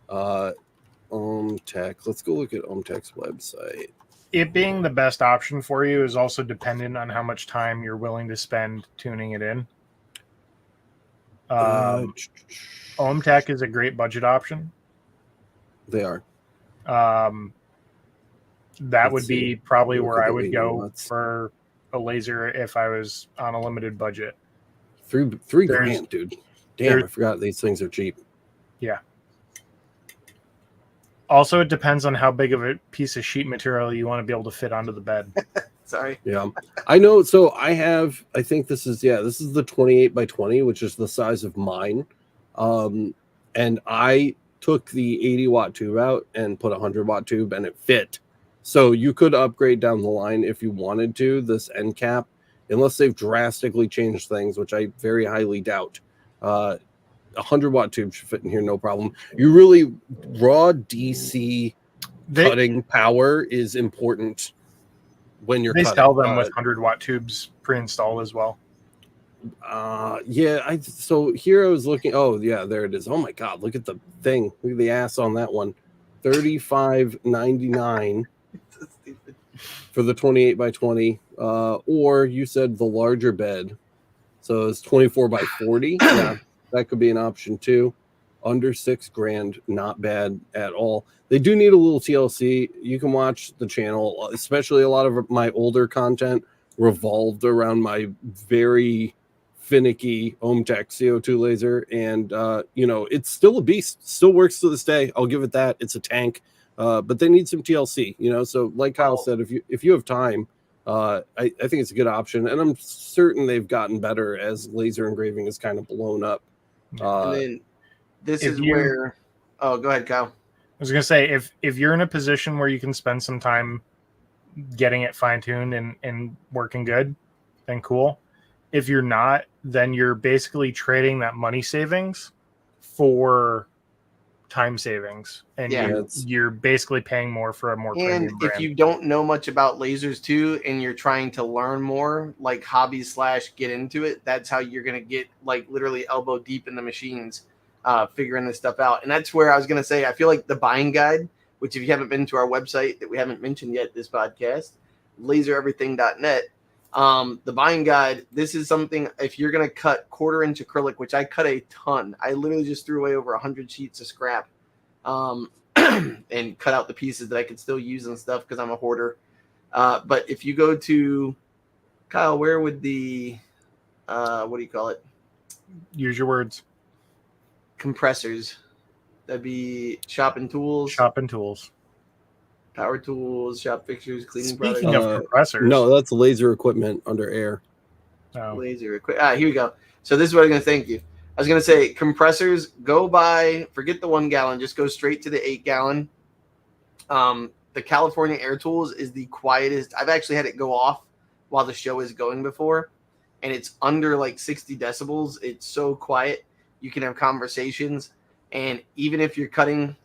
Ohmtech. Let's go look at Ohmtech's website. It being the best option for you is also dependent on how much time you're willing to spend tuning it in. Ohmtech is a great budget option. They are. That would be probably where I would go for a laser if I was on a limited budget. Three grand, dude. Damn, I forgot these things are cheap. Yeah. Also, it depends on how big of a piece of sheet material you want to be able to fit onto the bed. Sorry. Yeah, I know. So I think this is the 28 by 20, which is the size of mine. And I took the 80 watt tube out and put a 100 watt tube, and it fit. So you could upgrade down the line if you wanted to, this end cap, unless they've drastically changed things, which I very highly doubt. 100 watt tube should fit in here, no problem. You really, raw DC cutting power is important when you're cutting. They sell them with 100 watt tubes pre-installed as well. So here I was looking. Oh yeah, there it is. Oh my god, look at the thing. Look at the ass on that one. $35.99 for the 28 by 20. Or you said the larger bed, so it's 24 by 40. Yeah, that could be an option too. Under $6 grand, not bad at all. They do need a little TLC. You can watch the channel, especially a lot of my older content revolved around my very finicky Ohmtech CO2 laser, and it's still a beast, still works to this day. I'll give it that. It's a tank, but they need some TLC, so like Kyle said, if you have time, I think it's a good option, and I'm certain they've gotten better as laser engraving is kind of blown up. And then this is where go ahead, Kyle. I was gonna say, if you're in a position where you can spend some time getting it fine-tuned and working good, then cool. If you're not, then you're basically trading that money savings for time savings, and you're basically paying more for a more premium brand. If you don't know much about lasers too, and you're trying to learn more, like hobbies / get into it, that's how you're gonna get like literally elbow deep in the machines, figuring this stuff out. And that's where I was gonna say, I feel like the buying guide, which if you haven't been to our website that we haven't mentioned yet this podcast, lasereverything.net. The buying guide, this is something, if you're going to cut 1/4 inch acrylic, which I cut a ton, I literally just threw away over 100 sheets of scrap, and cut out the pieces that I could still use and stuff because I'm a hoarder. But if you go to, Kyle, where would the, what do you call it? Use your words. Compressors. That'd be shop and tools. Shop and tools. Power tools, shop fixtures, cleaning Speaking products. of compressors. No, that's laser equipment under air. Oh. Laser equipment. Here we go. So this is what I'm going to thank you. I was gonna say compressors. Go buy. Forget the 1 gallon. Just go straight to the 8 gallon. The California Air Tools is the quietest. I've actually had it go off while the show is going before, and it's under like 60 decibels. It's so quiet. You can have conversations, and even if you're cutting,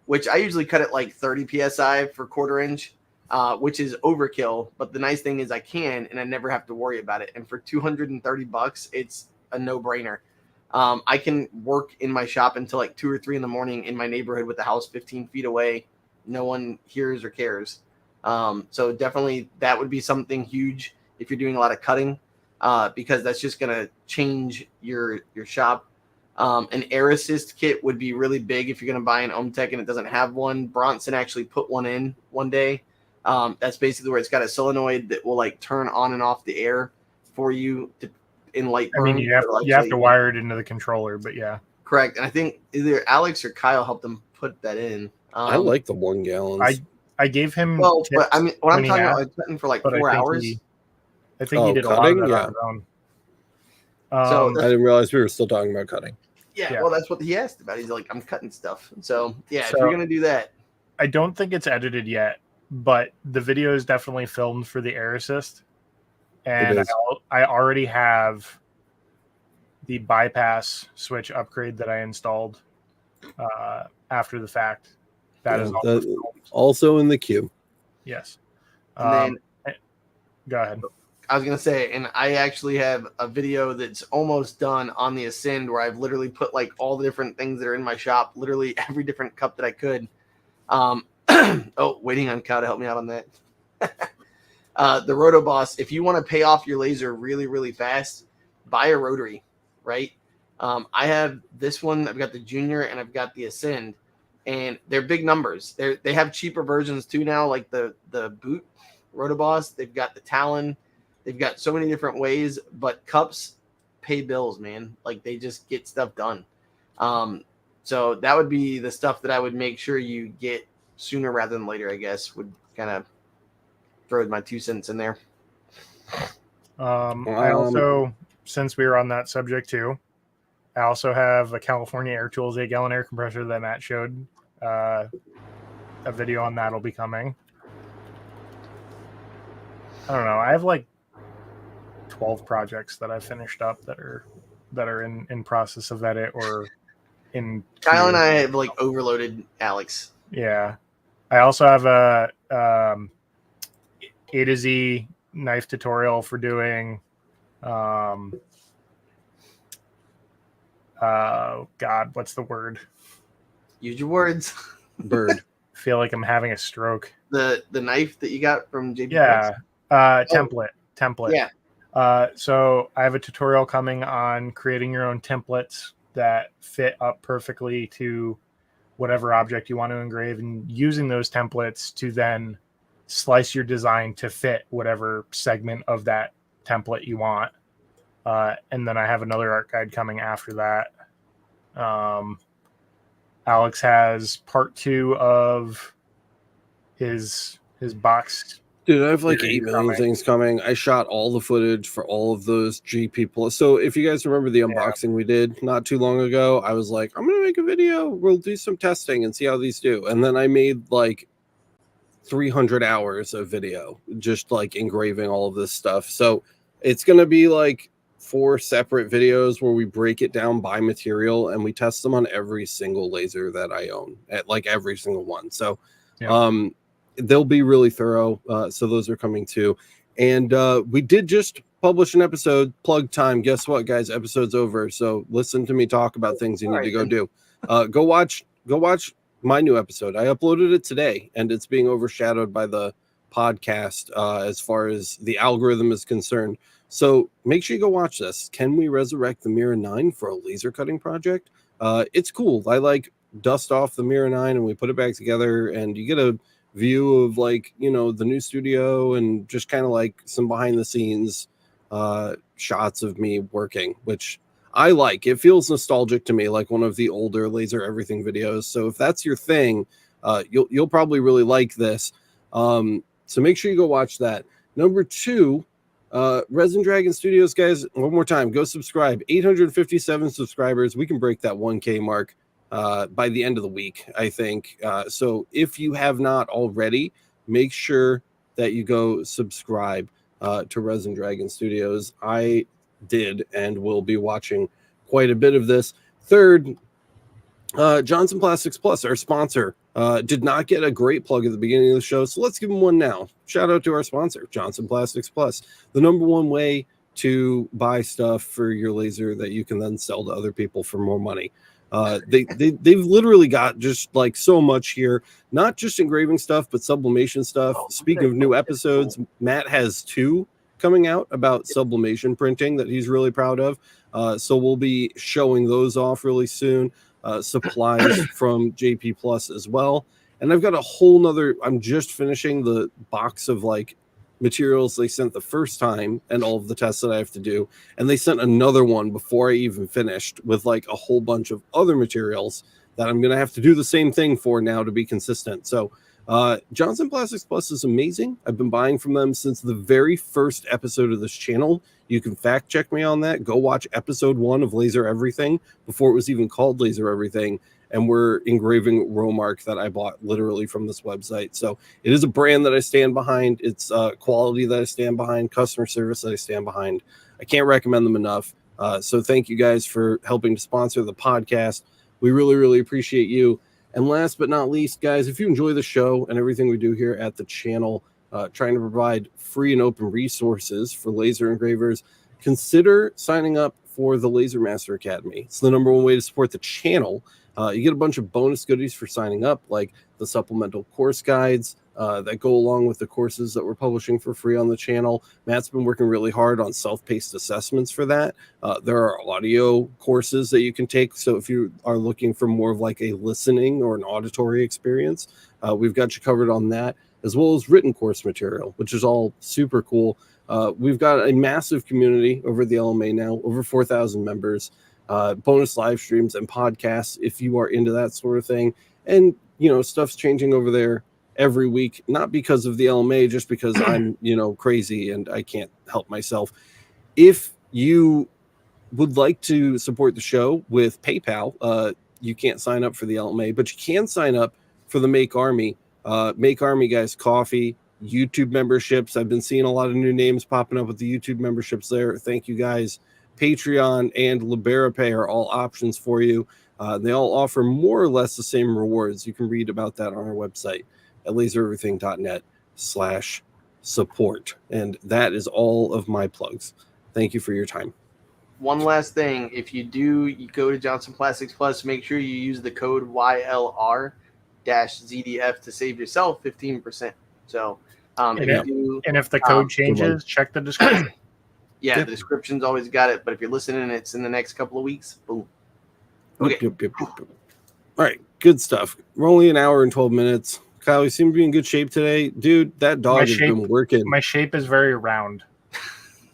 which I usually cut at like 30 psi for 1/4 inch, which is overkill. But the nice thing is I can, and I never have to worry about it. And for $230, it's a no-brainer. I can work in my shop until like 2 or 3 in the morning in my neighborhood with the house 15 feet away. No one hears or cares. So definitely that would be something huge if you're doing a lot of cutting, because that's just going to change your shop. An air assist kit would be really big if you're going to buy an Ohmtech and it doesn't have one. Bronson actually put one in one day. That's basically where it's got a solenoid that will like turn on and off the air for you in light burn. I mean, you have to wire it into the controller, but yeah. Correct. And I think either Alex or Kyle helped them put that in. I like the 1 gallons. I gave him. Well, but I mean, what I'm talking about, like cutting for like 4 hours. I think he did cutting? a lot of that on his own. So I didn't realize we were still talking about cutting. Yeah, well, that's what he asked about. He's like, I'm cutting stuff. So yeah, if you're gonna do that, I don't think it's edited yet, but the video is definitely filmed for the air assist, and I already have the bypass switch upgrade that I installed after the fact. That is also in the queue. Yes. And then, go ahead. I was going to say, and I actually have a video that's almost done on the Ascend where I've literally put like all the different things that are in my shop, literally every different cup that I could. Waiting on Kyle to help me out on that. The Rotoboss, if you want to pay off your laser really, really fast, buy a rotary, right? I have this one. I've got the Junior and I've got the Ascend. And they're big numbers. They have cheaper versions too now, like the Boot Rotoboss. They've got the Talon. They've got so many different ways, but cups pay bills, man. Like they just get stuff done. So that would be the stuff that I would make sure you get sooner rather than later, I guess, would kind of throw my 2 cents in there. I also, since we were on that subject too, I also have a California Air Tools 8 gallon air compressor that Matt showed. A video on that will be coming. I don't know. I have like 12 projects that I've finished up that are in process of edit or in. Kyle and I have like overloaded Alex. Yeah. I also have a A to Z knife tutorial for doing. God, what's the word? Use your words. Bird. Feel like I'm having a stroke. The knife that you got from JB. Yeah. Template. Yeah. So I have a tutorial coming on creating your own templates that fit up perfectly to whatever object you want to engrave, and using those templates to then slice your design to fit whatever segment of that template you want. And then I have another art guide coming after that. Alex has part 2 of his box. Dude, I have like 8 million things coming. I shot all the footage for all of those GP plus. So if you guys remember the unboxing we did not too long ago, I was like, I'm going to make a video. We'll do some testing and see how these do. And then I made like 300 hours of video, just like engraving all of this stuff. So it's going to be like 4 separate videos where we break it down by material and we test them on every single laser that I own, at like every single one. So they'll be really thorough. So those are coming too. And we did just publish an episode, plug time. Guess what, guys? Episode's over. So listen to me talk about things you need to go do. Go watch my new episode. I uploaded it today and it's being overshadowed by the podcast as far as the algorithm is concerned. So make sure you go watch this. Can we resurrect the Mira 9 for a laser cutting project? It's cool. I like dust off the Mira 9 and we put it back together and you get a view of like, you know, the new studio and just kind of like some behind the scenes shots of me working, which I like. It feels nostalgic to me, like one of the older Laser Everything videos. So if that's your thing, you'll probably really like this. So make sure you go watch that. Number 2, Resin Dragon Studios, guys, one more time, go subscribe. 857 subscribers. We can break that 1K mark by the end of the week, I think. So if you have not already, make sure that you go subscribe to Resin Dragon Studios. I did and will be watching quite a bit of this. Third, Johnson Plastics Plus, our sponsor, did not get a great plug at the beginning of the show, so let's give him one now. Shout out to our sponsor, Johnson Plastics Plus, the number one way to buy stuff for your laser that you can then sell to other people for more money. They've literally got just like so much here, not just engraving stuff, but sublimation stuff. Speaking of new episodes, Matt has 2 coming out about sublimation printing that he's really proud of. So we'll be showing those off really soon. Supplies from JP Plus as well. And I've got a whole nother, I'm just finishing the box of like materials they sent the first time and all of the tests that I have to do. And they sent another one before I even finished with like a whole bunch of other materials that I'm going to have to do the same thing for now to be consistent. So Johnson Plastics Plus is amazing. I've been buying from them since the very first episode of this channel. You can fact check me on that. Go watch episode 1 of Laser Everything before it was even called Laser Everything. And we're engraving Romark that I bought literally from this website. So it is a brand that I stand behind. It's quality that I stand behind, customer service that I stand behind. I can't recommend them enough. So thank you guys for helping to sponsor the podcast. We really, really appreciate you. And last but not least, guys, if you enjoy the show and everything we do here at the channel, trying to provide free and open resources for laser engravers, consider signing up for the Laser Master Academy. It's the number one way to support the channel. You get a bunch of bonus goodies for signing up, like the supplemental course guides that go along with the courses that we're publishing for free on the channel. Matt's been working really hard on self-paced assessments for that. There are audio courses that you can take. So if you are looking for more of like a listening or an auditory experience, we've got you covered on that, as well as written course material, which is all super cool. We've got a massive community over the LMA now, over 4,000 members. Bonus live streams and podcasts if you are into that sort of thing. And, you know, stuff's changing over there every week, not because of the LMA, just because I'm, you know, crazy and I can't help myself. If you would like to support the show with PayPal, you can't sign up for the LMA, but you can sign up for the Make Army. Make Army, guys, coffee, YouTube memberships. I've been seeing a lot of new names popping up with the YouTube memberships there. Thank you, guys. Patreon and LiberaPay are all options for you. They all offer more or less the same rewards. You can read about that on our website at lasereverything.net/support. And that is all of my plugs. Thank you for your time. One last thing. If you go to Johnson Plastics Plus, make sure you use the code YLR-ZDF to save yourself 15%. So if the code changes, check the description. Yeah, the description's always got it, but if you're listening, it's in the next couple of weeks. Boom. Okay. Yep. All right, good stuff. We're only an hour and 12 minutes. Kyle, you seem to be in good shape today. Dude, that dog has been working. My shape is very round.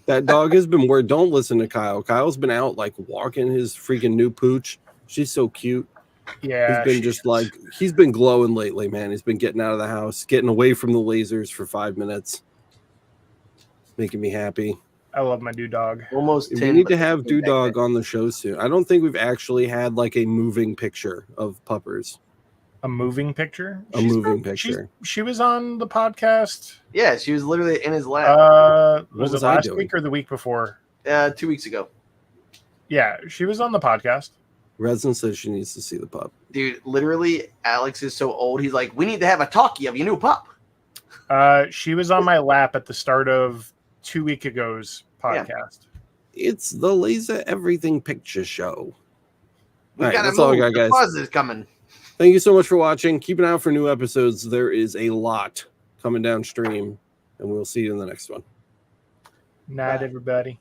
That dog has been working. Don't listen to Kyle. Kyle's been out, like, walking his freaking new pooch. She's so cute. Yeah. He's been glowing lately, man. He's been getting out of the house, getting away from the lasers for 5 minutes. Making me happy. I love my dog. Almost 10. We need to have Dog on the show soon. I don't think we've actually had like a moving picture of puppers. A moving picture? She was on the podcast. Yeah, she was literally in his lap. Was it last week or the week before? 2 weeks ago. Yeah, she was on the podcast. Resin says she needs to see the pup. Dude, literally, Alex is so old. He's like, we need to have a talkie of your new pup. She was on my lap at the start of 2 weeks ago's podcast. Yeah. It's the Laser Everything Picture Show. That's all we got, guys. Buzz is coming. Thank you so much for watching. Keep an eye out for new episodes. There is a lot coming downstream, and we'll see you in the next one. Night, everybody.